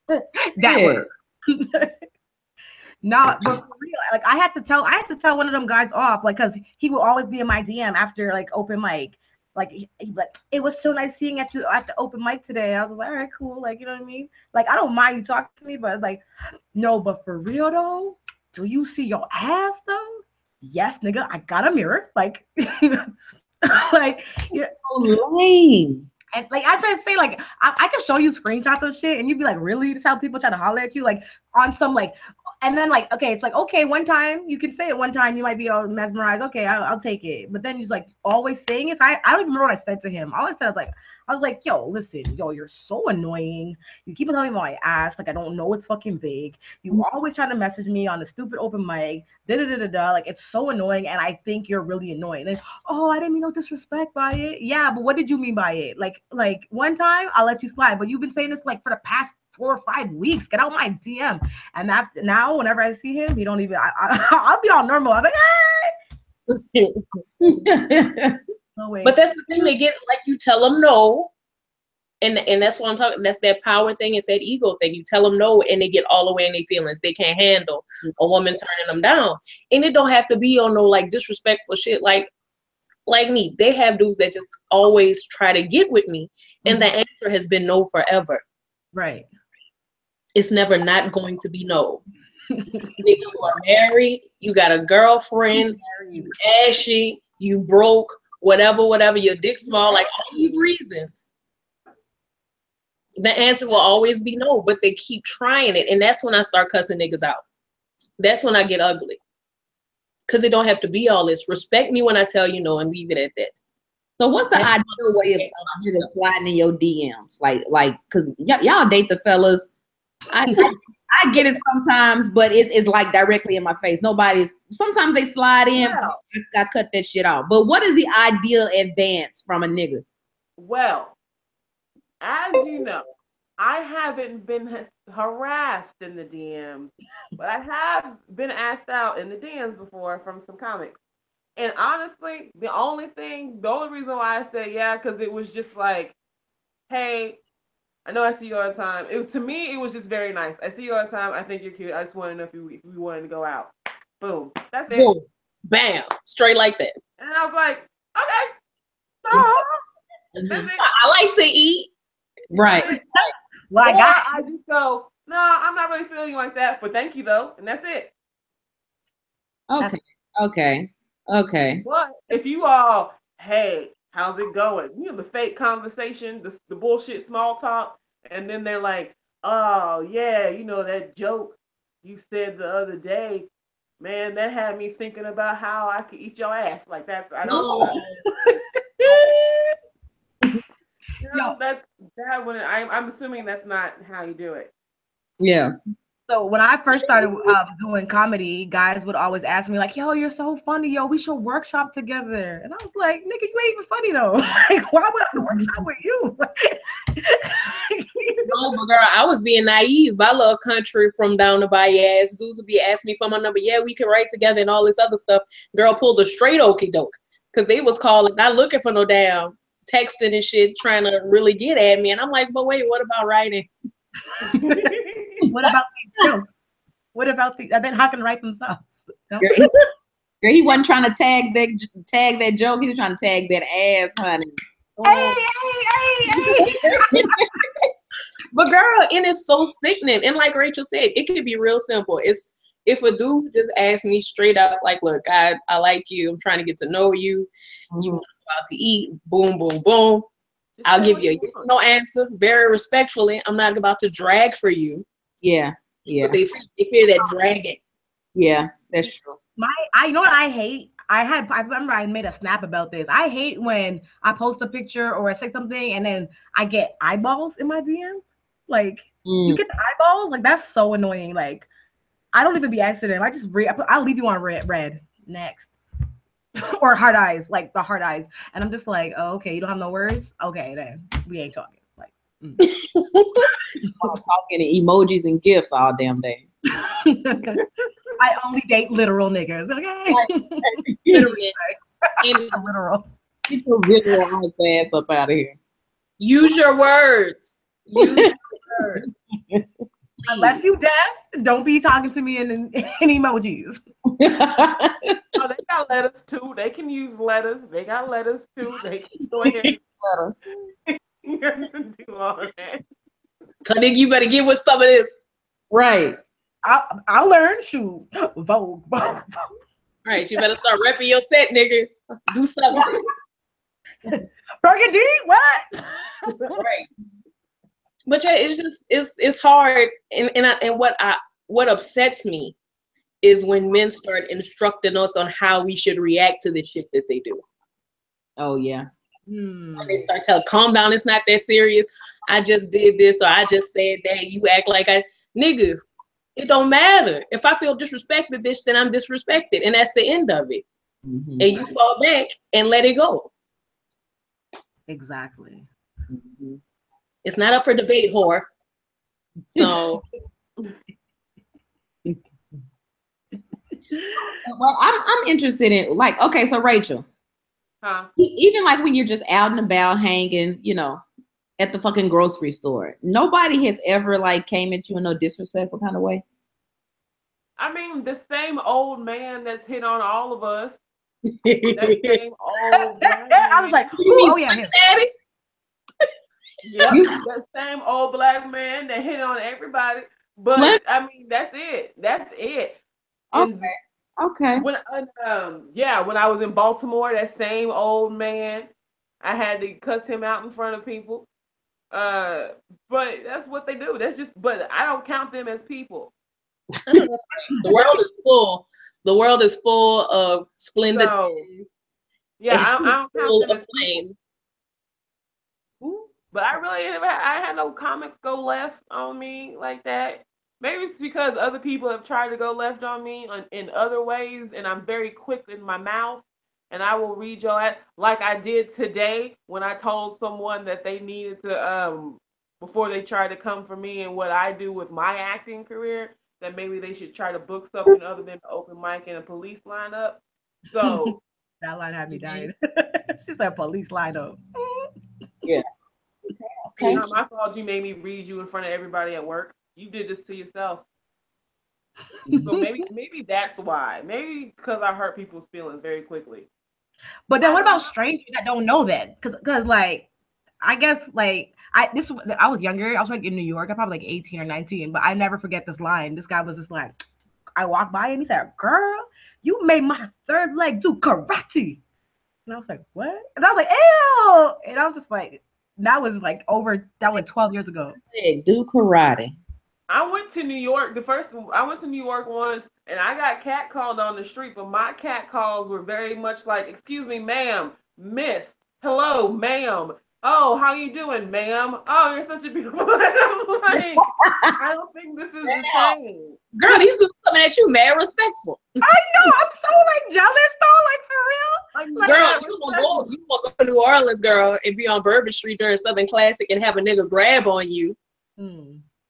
[SPEAKER 3] That word. No, but for real, like I had to tell one of them guys off, like, because he will always be in my DM after like open mic. Like, it was so nice seeing you at the open mic today. I was like, all right, cool. Like, you know what I mean? Like, I don't mind you talking to me, but like, no, but for real though, do you see your ass though? Yes, nigga, I got a mirror. Like, like, you're
[SPEAKER 2] so lame.
[SPEAKER 3] And like I try to say, like I can show you screenshots of shit, and you'd be like, "Really?" This is how people try to holler at you, like on some like, and then like, okay, it's like, okay, one time you can say it, one time you might be all mesmerized. Okay, I'll take it, but then he's like always saying it. So I don't even remember what I said to him. All I said I was like, yo, listen, yo, you're so annoying. You keep telling me my ass, like I don't know it's fucking big. You always trying to message me on the stupid open mic, like it's so annoying, and I think you're really annoying. Like, oh, I didn't mean no disrespect by it. Yeah, but what did you mean by it? Like one time I'll let you slide, but you've been saying this like for the past 4 or 5 weeks. Get out my DM. And after now, whenever I see him, he don't even. I'll be all normal. I'm like, hey.
[SPEAKER 1] No way. But that's the thing. They get like you tell them no, and that's what I'm talking. That's that power thing. It's that ego thing. You tell them no, and they get all the way in their feelings. They can't handle a woman turning them down, and it don't have to be on no like disrespectful shit. Like me, they have dudes that just always try to get with me, and the answer has been no forever.
[SPEAKER 3] Right.
[SPEAKER 1] It's never not going to be no. You are married, you got a girlfriend, you ashy, you broke, whatever, your dick small, like all these reasons. The answer will always be no, but they keep trying it. And that's when I start cussing niggas out. That's when I get ugly. Because it don't have to be all this. Respect me when I tell you no and leave it at that.
[SPEAKER 2] So what's the ideal way of just sliding in your DMs? Like, because y'all date the fellas. I get it sometimes, but it's like directly in my face. Sometimes they slide in, I cut that shit out. But what is the ideal advance from a nigga?
[SPEAKER 4] Well, as you know, I haven't been harassed in the DMs, but I have been asked out in the DMs before from some comics. And honestly, the only reason why I say yeah, because it was just like, hey, I know I see you all the time. To me, it was just very nice. I see you all the time. I think you're cute. I just want to know if we wanted to go out. Boom. That's it.
[SPEAKER 1] Boom. Bam. Straight like that.
[SPEAKER 4] And I was like, okay. That's it.
[SPEAKER 1] I like to eat.
[SPEAKER 2] Right.
[SPEAKER 3] Well,
[SPEAKER 4] I just go, no, I'm not really feeling like that, but thank you though. And that's it.
[SPEAKER 2] Okay.
[SPEAKER 4] But if you all, hey, how's it going? You know, the fake conversation, the bullshit small talk. And then they're like, oh, yeah, you know, that joke you said the other day, man, that had me thinking about how I could eat your ass. Like, that's, I don't you know, that's that when I'm assuming that's not how you do it.
[SPEAKER 2] Yeah.
[SPEAKER 3] So when I first started doing comedy, guys would always ask me like, "Yo, you're so funny, yo. We should workshop together." And I was like, "Nigga, you ain't even funny though. Like, why would I workshop with you?"
[SPEAKER 1] No, but girl, I was being naive. I love country from down to by ass. Dudes would be asking me for my number. Yeah, we can write together and all this other stuff. Girl pulled a straight okie doke because they was calling, not looking for no damn texting and shit, trying to really get at me. And I'm like, but wait, what about writing?
[SPEAKER 3] What about these jokes? What about the? Then how can write themselves? No?
[SPEAKER 2] Girl, he wasn't trying to tag that joke. He was trying to tag that ass, honey.
[SPEAKER 3] Hey.
[SPEAKER 1] But girl, and it's so sickening. And like Rachel said, it could be real simple. It's if a dude just asks me straight up, like, look, I like you. I'm trying to get to know you. You want to go out to eat. Boom, boom, boom. I'll give you a yes or no answer very respectfully. I'm not about to drag for you.
[SPEAKER 2] Yeah.
[SPEAKER 1] But they fear that dragging.
[SPEAKER 2] Yeah, that's true.
[SPEAKER 3] You know what I hate? I remember I made a snap about this. I hate when I post a picture or I say something and then I get eyeballs in my DM. Like you get the eyeballs, like that's so annoying. Like I don't even be answering them. I just I'll leave you on red next. Or heart eyes, like the heart eyes. And I'm just like, oh, okay, you don't have no words? Okay, then we ain't talking. Like
[SPEAKER 2] talking emojis and gifts all damn day.
[SPEAKER 3] I only date literal niggas, okay?
[SPEAKER 1] Literally.
[SPEAKER 3] Literal.
[SPEAKER 2] Get your literal ass up out of here.
[SPEAKER 1] Use your words. Use your words.
[SPEAKER 3] Unless you deaf, don't be talking to me in emojis.
[SPEAKER 4] Oh, they got letters too. They can use letters. They got letters too. They can go ahead.
[SPEAKER 2] Letters.
[SPEAKER 4] You have to do all of that.
[SPEAKER 1] So nigga, you better get with some of this.
[SPEAKER 2] Right.
[SPEAKER 3] I'll learn. Shoot. Vogue.
[SPEAKER 1] All right, you better start repping your set, nigga. Do something.
[SPEAKER 3] Burgundy, what?
[SPEAKER 1] Right. But yeah, it's just it's hard, and what upsets me is when men start instructing us on how we should react to the shit that they do.
[SPEAKER 2] Oh yeah.
[SPEAKER 1] When they start telling, calm down, it's not that serious. I just did this or I just said that. You act like nigga. It don't matter. If I feel disrespected, bitch, then I'm disrespected, and that's the end of it.
[SPEAKER 2] Mm-hmm.
[SPEAKER 1] And you fall back and let it go.
[SPEAKER 3] Exactly.
[SPEAKER 2] Mm-hmm.
[SPEAKER 1] It's not up for debate, whore. So.
[SPEAKER 2] Well, I'm interested in, like, okay, so Rachel, even like when you're just out and about hanging, you know, at the fucking grocery store, nobody has ever like came at you in no disrespectful kind of way.
[SPEAKER 4] I mean, the same old man that's hit on all of us. That same old black man.
[SPEAKER 3] I was like, oh yeah, him.
[SPEAKER 1] Daddy?
[SPEAKER 4] Yep, that same old black man that hit on everybody. But what? I mean, that's it. That's it.
[SPEAKER 2] Okay.
[SPEAKER 4] When when I was in Baltimore, that same old man, I had to cuss him out in front of people. But that's what they do. That's just. But I don't count them as people.
[SPEAKER 1] The world is full. The world is full of splendid.
[SPEAKER 4] Yeah, I don't count them as
[SPEAKER 1] flames.
[SPEAKER 4] But I had no comics go left on me like that. Maybe it's because other people have tried to go left on me in other ways, and I'm very quick in my mouth, and I will read your ass like I did today when I told someone that they needed to before they tried to come for me and what I do with my acting career, that maybe they should try to book something other than the open mic and a police lineup. So
[SPEAKER 3] that line had me dying. She said police lineup.
[SPEAKER 2] Yeah.
[SPEAKER 4] Okay. It's not my fault you made me read you in front of everybody at work. You did this to yourself. So maybe that's why. Maybe because I hurt people's feelings very quickly.
[SPEAKER 3] But then what about strangers that don't know that? Because like, I guess like I was younger. I was like in New York. I'm probably like 18 or 19. But I never forget this line. This guy was just like, I walked by and he said, "Girl, you made my third leg do karate." And I was like, what? And I was like, ew. And I was just like, that was 12 years ago.
[SPEAKER 2] Hey, do karate.
[SPEAKER 4] I went to New York. I went to New York once, and I got catcalled on the street, but my catcalls were very much like, "Excuse me, ma'am, miss, hello, ma'am. Oh, how you doing, ma'am? Oh, you're such a beautiful." I'm like, I don't think this is the same.
[SPEAKER 1] Girl, these dudes coming at you mad respectful.
[SPEAKER 3] I know. I'm so jealous though. Like for real.
[SPEAKER 1] Like, girl, you want to go to New Orleans, girl, and be on Bourbon Street during Southern Classic and have a nigga grab on you.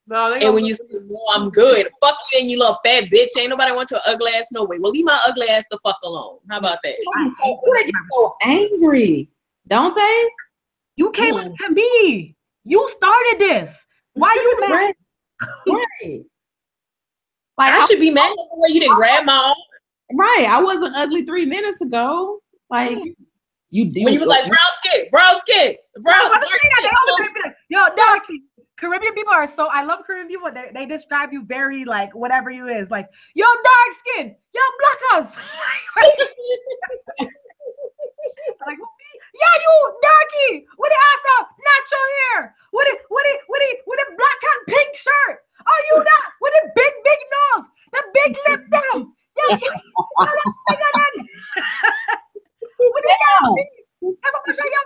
[SPEAKER 4] No,
[SPEAKER 1] and when you say, "No, I'm good," fuck you, then you little fat bitch. Ain't nobody want your ugly ass no way. Well, leave my ugly ass the fuck alone. How about that?
[SPEAKER 2] They get so angry, don't they?
[SPEAKER 3] You came up to me. You started this. Why you mad?
[SPEAKER 2] Right.
[SPEAKER 1] Like I should be mad at the way you didn't grab my arm.
[SPEAKER 2] Right. I wasn't ugly 3 minutes ago. Like you did.
[SPEAKER 1] When you was like brown skin.
[SPEAKER 3] Yo, darky. Caribbean people are so. I love Caribbean people. They describe you very like whatever you is. Like yo, dark skin. Yo, blackers. Like yeah, you darky with the afro, natural hair, with a black and pink shirt. Are you that with the big nose, the big lip them? Yeah, with the teeth.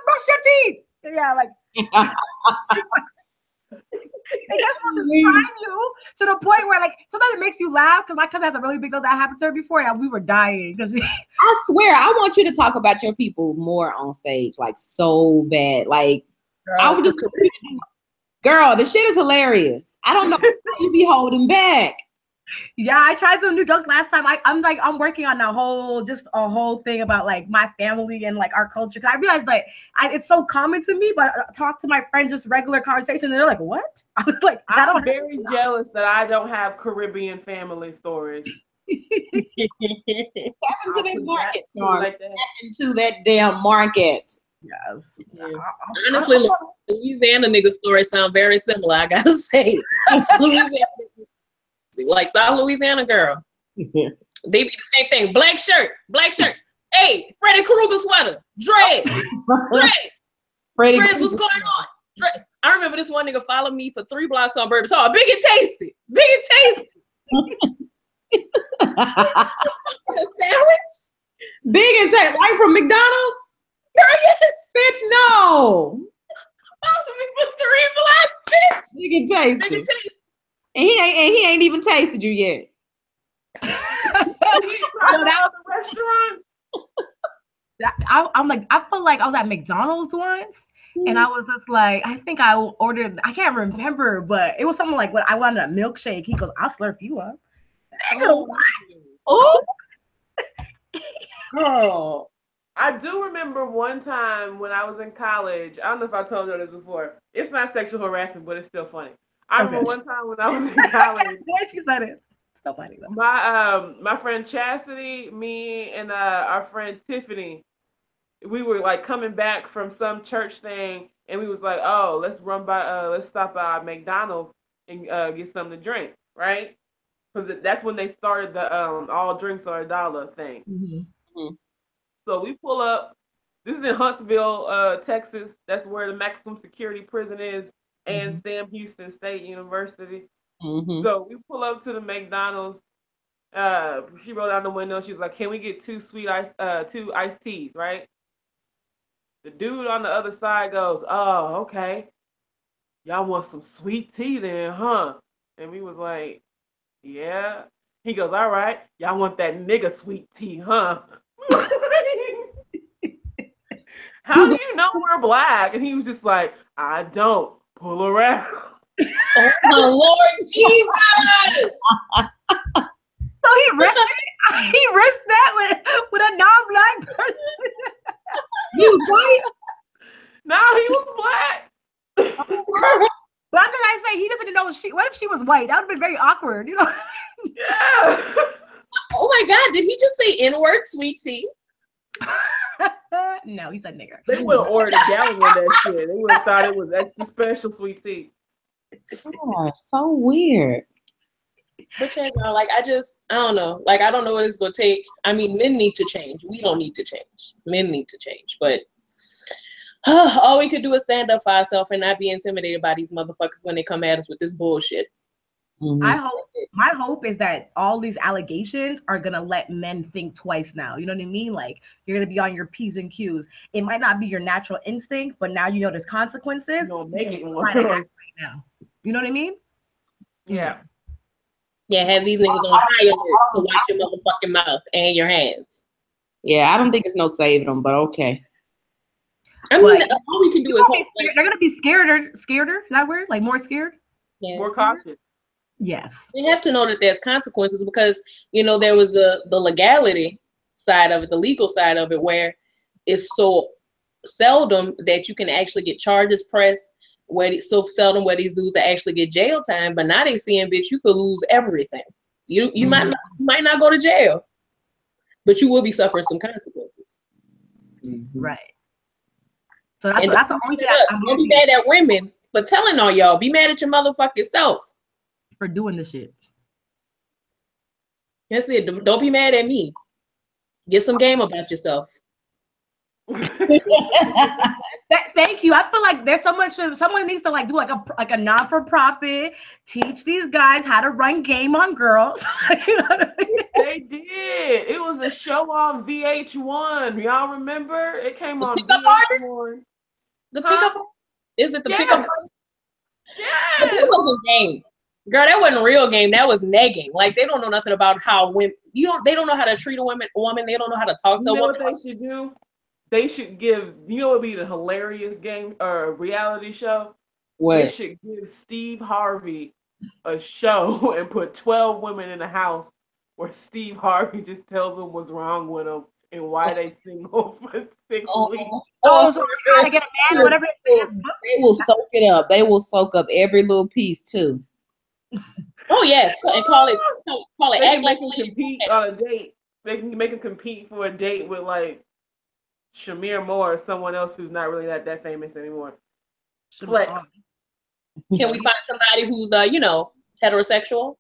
[SPEAKER 3] Brush your teeth. Yeah, like. They just want to describe you to the point where, like, sometimes it makes you laugh because my cousin has a really big nose that happened to her before, and we were dying.
[SPEAKER 2] I swear, I want you to talk about your people more on stage, like so bad. Like, I was just, girl, the shit is hilarious. I don't know how you be holding back.
[SPEAKER 3] Yeah, I tried some new jokes last time. I'm working on a whole thing about like my family and like our culture. Cause I realized like it's so common to me, but I talk to my friends just regular conversation, and they're like, "What?" I was like,
[SPEAKER 4] "I'm very jealous that I don't have Caribbean family stories."
[SPEAKER 2] Tap into that market, Norm. Tap into that damn market.
[SPEAKER 3] Yes.
[SPEAKER 1] Yeah. Honestly, Louisiana nigga stories sound very similar. I gotta say, Louisiana. Like South Louisiana girl. They be the same thing. Black shirt. Hey, Freddy Krueger sweater. Dread. Dreads, what's going on? I remember this one nigga followed me for 3 blocks on Bourbon Street. Big and tasty. A sandwich?
[SPEAKER 2] Big and tasty. Like from McDonald's?
[SPEAKER 1] Girl, yes.
[SPEAKER 2] Bitch, no.
[SPEAKER 1] Followed me for 3 blocks, bitch.
[SPEAKER 2] Big and tasty. And he ain't even tasted you yet.
[SPEAKER 4] That was a restaurant.
[SPEAKER 3] I'm like, I feel like I was at McDonald's once, and I was just like, I think I ordered, I can't remember, but it was something like, what I wanted a milkshake. He goes, "I'll slurp you up." Nigga,
[SPEAKER 2] what?
[SPEAKER 4] Oh, I do remember one time when I was in college. I don't know if I told you this before. It's not sexual harassment, but it's still funny. I remember one time when I was in college.
[SPEAKER 3] When she said it, still funny though.
[SPEAKER 4] My friend Chastity, me, and our friend Tiffany, we were like coming back from some church thing, and we was like, "Oh, let's stop by McDonald's and get something to drink," right? Because that's when they started the all drinks are $1 thing.
[SPEAKER 2] Mm-hmm.
[SPEAKER 4] So we pull up. This is in Huntsville, Texas. That's where the maximum security prison is. And Sam Houston State University.
[SPEAKER 2] Mm-hmm.
[SPEAKER 4] So we pull up to the McDonald's. She rolled down the window. She was like, "Can we get 2 iced teas, right?" The dude on the other side goes, "Oh, okay. Y'all want some sweet tea then, huh?" And we was like, "Yeah." He goes, "All right. Y'all want that nigga sweet tea, huh?" How do you know we're black? And he was just like, "I don't. Pull around."
[SPEAKER 1] Oh my Lord Jesus!
[SPEAKER 3] So he risked that with a non-black person.
[SPEAKER 2] He was white?
[SPEAKER 4] No, he was black.
[SPEAKER 3] But I'm gonna say he doesn't know what if she was white? That would have been very awkward, you know?
[SPEAKER 4] Yeah.
[SPEAKER 1] Oh my God, did he just say N-word sweet tea?
[SPEAKER 3] No, he said nigger.
[SPEAKER 4] They would have ordered a gallon of that shit. They would have thought it was extra special sweet tea.
[SPEAKER 2] Oh, so weird.
[SPEAKER 1] But yeah, girl, like I don't know. Like I don't know what it's gonna take. I mean, men need to change. We don't need to change. Men need to change. But all we could do is stand up for ourselves and not be intimidated by these motherfuckers when they come at us with this bullshit.
[SPEAKER 3] Mm-hmm. My hope is that all these allegations are gonna let men think twice now. You know what I mean? Like you're gonna be on your P's and Q's. It might not be your natural instinct, but now you know there's consequences.
[SPEAKER 4] Make it
[SPEAKER 3] right now. You know what I mean?
[SPEAKER 4] Yeah.
[SPEAKER 1] Yeah, have these niggas on high alert to watch your motherfucking mouth and your hands.
[SPEAKER 2] Yeah, I don't think it's no saving them, but okay.
[SPEAKER 1] I mean, all we can do is hope.
[SPEAKER 3] They're gonna be scareder. Is that word? Like more scared?
[SPEAKER 1] Yes.
[SPEAKER 4] More cautious.
[SPEAKER 3] Yes.
[SPEAKER 1] They have to know that there's consequences because, you know, there was the legality side of it, the legal side of it, where it's so seldom that you can actually get charges pressed, where it's so seldom where these dudes actually get jail time. But now they seeing, bitch, you could lose everything. You might not go to jail, but you will be suffering some consequences.
[SPEAKER 3] Right. So that's the only thing.
[SPEAKER 1] Don't be mad at women for telling on y'all. Be mad at your motherfucking self
[SPEAKER 3] for doing this shit.
[SPEAKER 1] That's it. Don't be mad at me. Get some game about yourself.
[SPEAKER 3] Thank you. I feel like there's so much. Someone needs to like do like a non-for-profit, teach these guys how to run game on girls. You know what I mean?
[SPEAKER 4] They did. It was a show on VH1. Y'all remember? It came on
[SPEAKER 1] Pickup
[SPEAKER 4] VH1.
[SPEAKER 1] The pickup? Is it the pickup?
[SPEAKER 4] Yeah.
[SPEAKER 1] But that wasn't game. Girl, that wasn't real game. That was negging. Like they don't know nothing about how women. They don't know how to treat a woman. They don't know how to talk to a woman.
[SPEAKER 4] You know what they should do? They should give. You know what would be the hilarious game or reality show?
[SPEAKER 2] What?
[SPEAKER 4] They should give Steve Harvey a show and put 12 women in a house where Steve Harvey just tells them what's wrong with them and why they single for 6 weeks.
[SPEAKER 3] So trying to get a man, whatever.
[SPEAKER 2] They will soak it up. They will soak up every little piece too.
[SPEAKER 1] Oh yes, and call it.
[SPEAKER 4] They
[SPEAKER 1] Act
[SPEAKER 4] can
[SPEAKER 1] like
[SPEAKER 4] make them compete on a date. They can make them compete for a date with like Shamir Moore or someone else who's not really that famous anymore. Flex.
[SPEAKER 1] Can we find somebody who's heterosexual?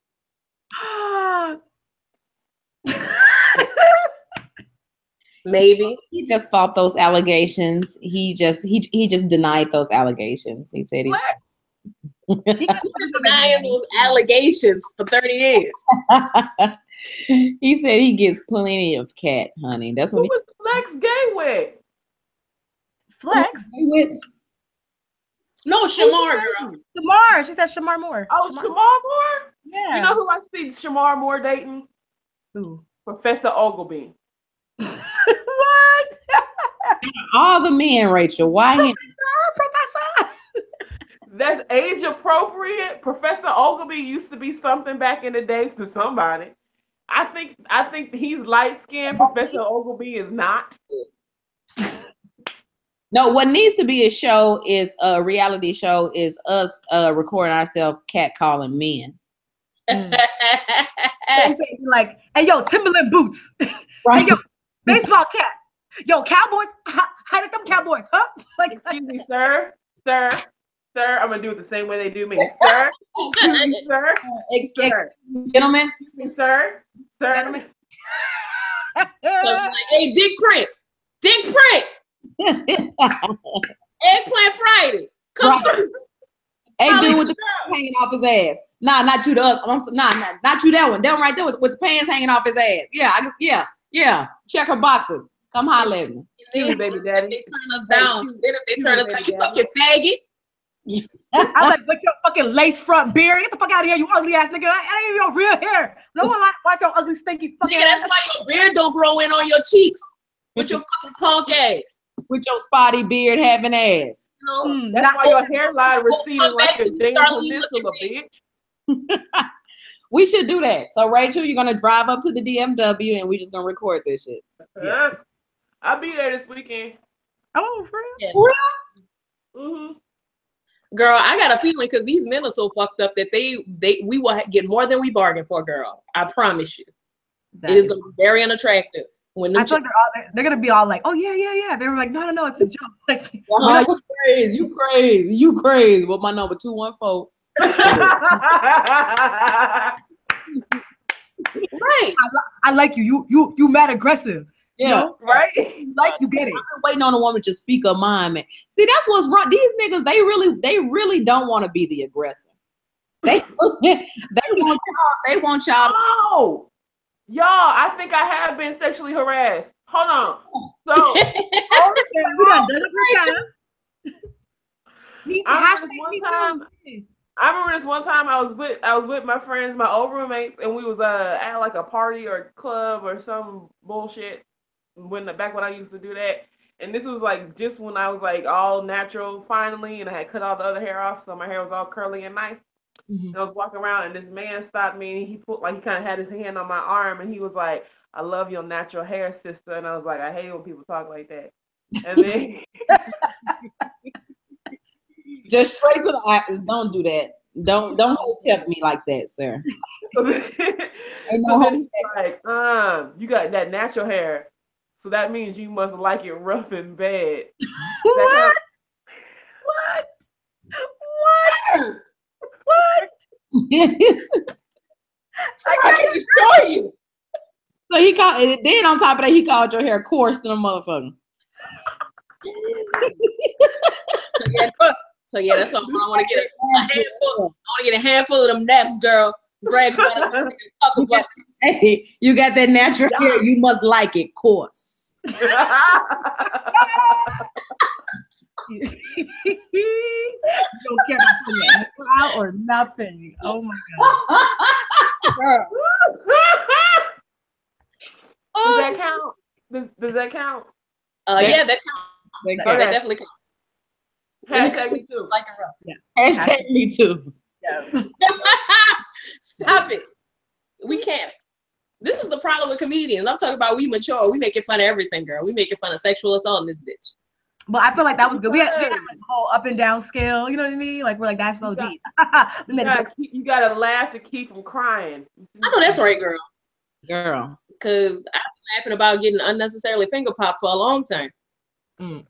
[SPEAKER 1] Maybe.
[SPEAKER 2] He just fought those allegations. He just denied those allegations. He said
[SPEAKER 1] He's been denying those allegations for 30 years.
[SPEAKER 2] He said he gets plenty of cat, honey. That's what
[SPEAKER 4] Who was Flex gay with?
[SPEAKER 3] Flex?
[SPEAKER 2] With?
[SPEAKER 1] No, Shamar, girl.
[SPEAKER 3] Shamar. She said Shamar Moore.
[SPEAKER 4] Oh, Shamar Moore?
[SPEAKER 3] Yeah.
[SPEAKER 4] You know who I see Shamar Moore dating?
[SPEAKER 3] Who?
[SPEAKER 4] Professor Ogilvy.
[SPEAKER 3] What?
[SPEAKER 2] All the men, Rachel. Why him?
[SPEAKER 3] Professor.
[SPEAKER 4] That's age appropriate. Professor Ogilvy used to be something back in the day to somebody. I think he's light skinned. Professor Ogilvy is not.
[SPEAKER 2] No, what needs to be a reality show is us recording ourselves catcalling men.
[SPEAKER 3] Like, hey yo, Timberland boots.
[SPEAKER 2] Right.
[SPEAKER 3] Hey yo, baseball cap. Yo, Cowboys. How did them Cowboys? Huh? Like,
[SPEAKER 4] excuse me, sir. I'm gonna do it the same way they do me, sir. Excuse me, sir.
[SPEAKER 2] Gentlemen,
[SPEAKER 4] sir.
[SPEAKER 3] Gentlemen.
[SPEAKER 1] Like, hey, Dick Print. Eggplant Friday. Come through.
[SPEAKER 2] Hey, dude with the pants hanging off his ass. Nah, not you. Not you. That one. That one right there with the pants hanging off his ass. Yeah. Check her boxes. Come holler at me.
[SPEAKER 4] Then, baby daddy.
[SPEAKER 1] They turn us down. Then if they turn us down, you fucking faggot.
[SPEAKER 3] I was like, with your fucking lace front beard. Get the fuck out of here, you ugly ass nigga. That ain't your real hair. No one watch your ugly, stinky fucking
[SPEAKER 1] ass. That's why your beard don't grow in on your cheeks. With your fucking punk ass.
[SPEAKER 2] With your spotty beard having ass.
[SPEAKER 4] That's why your hairline receding like a damn peninsula, bitch.
[SPEAKER 2] We should do that. So, Rachel, you're going to drive up to the DMW and we're just going to record this shit.
[SPEAKER 4] Yeah. I'll be there this weekend.
[SPEAKER 3] Oh, for real?
[SPEAKER 1] Yeah.
[SPEAKER 2] For real?
[SPEAKER 4] Mm-hmm.
[SPEAKER 1] Girl, I got a feeling because these men are so fucked up that we will get more than we bargained for, girl. I promise you. It is going to be very unattractive. When
[SPEAKER 3] I thought they're going to be all like, oh, yeah. They were like, no, it's a joke. Like,
[SPEAKER 2] you crazy. Well, my number 214.
[SPEAKER 1] Right.
[SPEAKER 3] I like you. You mad aggressive.
[SPEAKER 2] Yeah.
[SPEAKER 3] You know?
[SPEAKER 4] Right?
[SPEAKER 3] Like you get it.
[SPEAKER 2] I've been waiting on a woman to speak her mind, man. See, that's what's wrong. These niggas, they really don't want to be the aggressor. They want y'all.
[SPEAKER 4] Oh, y'all, I think I have been sexually harassed. Hold on. So
[SPEAKER 3] You done done it for time.
[SPEAKER 4] I remember this one time I was with my friends, my old roommates, and we was at like a party or club or some bullshit back when I used to do that. And this was like just when I was like all natural finally, and I had cut all the other hair off, so my hair was all curly and nice. And I was walking around, and this man stopped me, and he kind of had his hand on my arm, and he was like, "I love your natural hair, sister." And I was like, "I hate when people talk like that." And then
[SPEAKER 2] just straight to the eye. Don't do that. Don't tell me like that, sir.
[SPEAKER 4] so then he's like, you got that natural hair, so that means you must like it rough and bad.
[SPEAKER 3] What?
[SPEAKER 2] I can't show you. So he called. Then on top of that, he called your hair coarse than a motherfucker.
[SPEAKER 1] So yeah, that's what I want to get a handful. I want to get a handful of them naps, girl. Grab you by the couple bucks.
[SPEAKER 2] Hey, you got that natural hair. You must like it coarse.
[SPEAKER 3] You don't care about out or nothing. Oh my god.
[SPEAKER 4] Does that count? Does that count?
[SPEAKER 1] Yeah, that counts.
[SPEAKER 4] Okay.
[SPEAKER 1] That definitely counts.
[SPEAKER 4] Hashtag me too.
[SPEAKER 1] Like a rough.
[SPEAKER 2] Yeah. Hashtag me too.
[SPEAKER 3] Yeah.
[SPEAKER 1] Stop it. We can't. This is the problem with comedians. I'm talking about we mature. We making fun of everything, girl. We making fun of sexual assault in this bitch.
[SPEAKER 3] But I feel like that was good. We had like a whole up and down scale. You know what I mean? Like we're like that's so deep.
[SPEAKER 4] You gotta laugh to keep from crying.
[SPEAKER 1] I know that's right, girl.
[SPEAKER 2] Because
[SPEAKER 1] I've been laughing about getting unnecessarily finger popped for a long time. To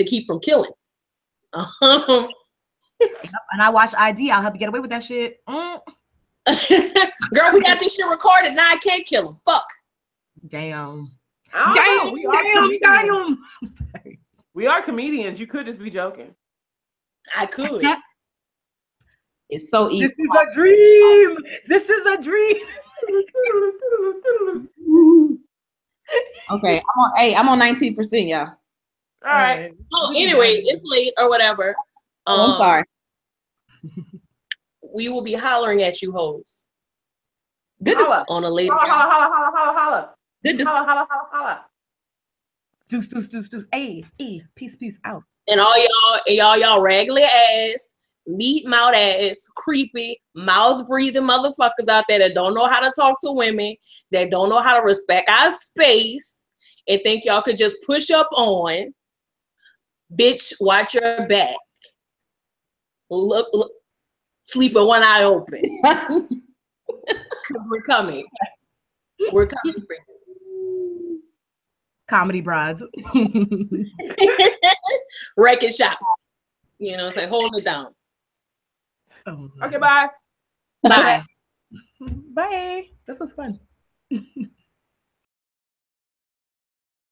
[SPEAKER 1] keep from killing.
[SPEAKER 3] And I watch ID. I'll help you get away with that shit.
[SPEAKER 1] Girl, we got this shit recorded. Now I can't kill him. Fuck.
[SPEAKER 3] Damn.
[SPEAKER 4] Damn.
[SPEAKER 3] Sorry.
[SPEAKER 4] We are comedians. You could just be joking.
[SPEAKER 1] I could.
[SPEAKER 2] it's so easy.
[SPEAKER 3] This is a dream. This is a dream.
[SPEAKER 2] Okay, I'm on 19%, y'all.
[SPEAKER 4] All right.
[SPEAKER 1] Oh, anyway, it's late or whatever.
[SPEAKER 2] I'm sorry.
[SPEAKER 1] We will be hollering at you, hoes.
[SPEAKER 2] Good
[SPEAKER 1] on a later.
[SPEAKER 4] Holla.
[SPEAKER 2] Good
[SPEAKER 4] Holla.
[SPEAKER 3] Deuce. Hey, peace out.
[SPEAKER 1] And all y'all regular ass, meat mouth ass, creepy, mouth breathing motherfuckers out there that don't know how to talk to women, that don't know how to respect our space, and think y'all could just push up on. Bitch, watch your back. Look, sleep with one eye open. Because we're coming. We're coming for you.
[SPEAKER 3] Comedy brides.
[SPEAKER 1] Wrecking shop. You know what I'm saying? Holding it down.
[SPEAKER 4] Okay, bye.
[SPEAKER 1] Bye.
[SPEAKER 3] Bye. This was fun.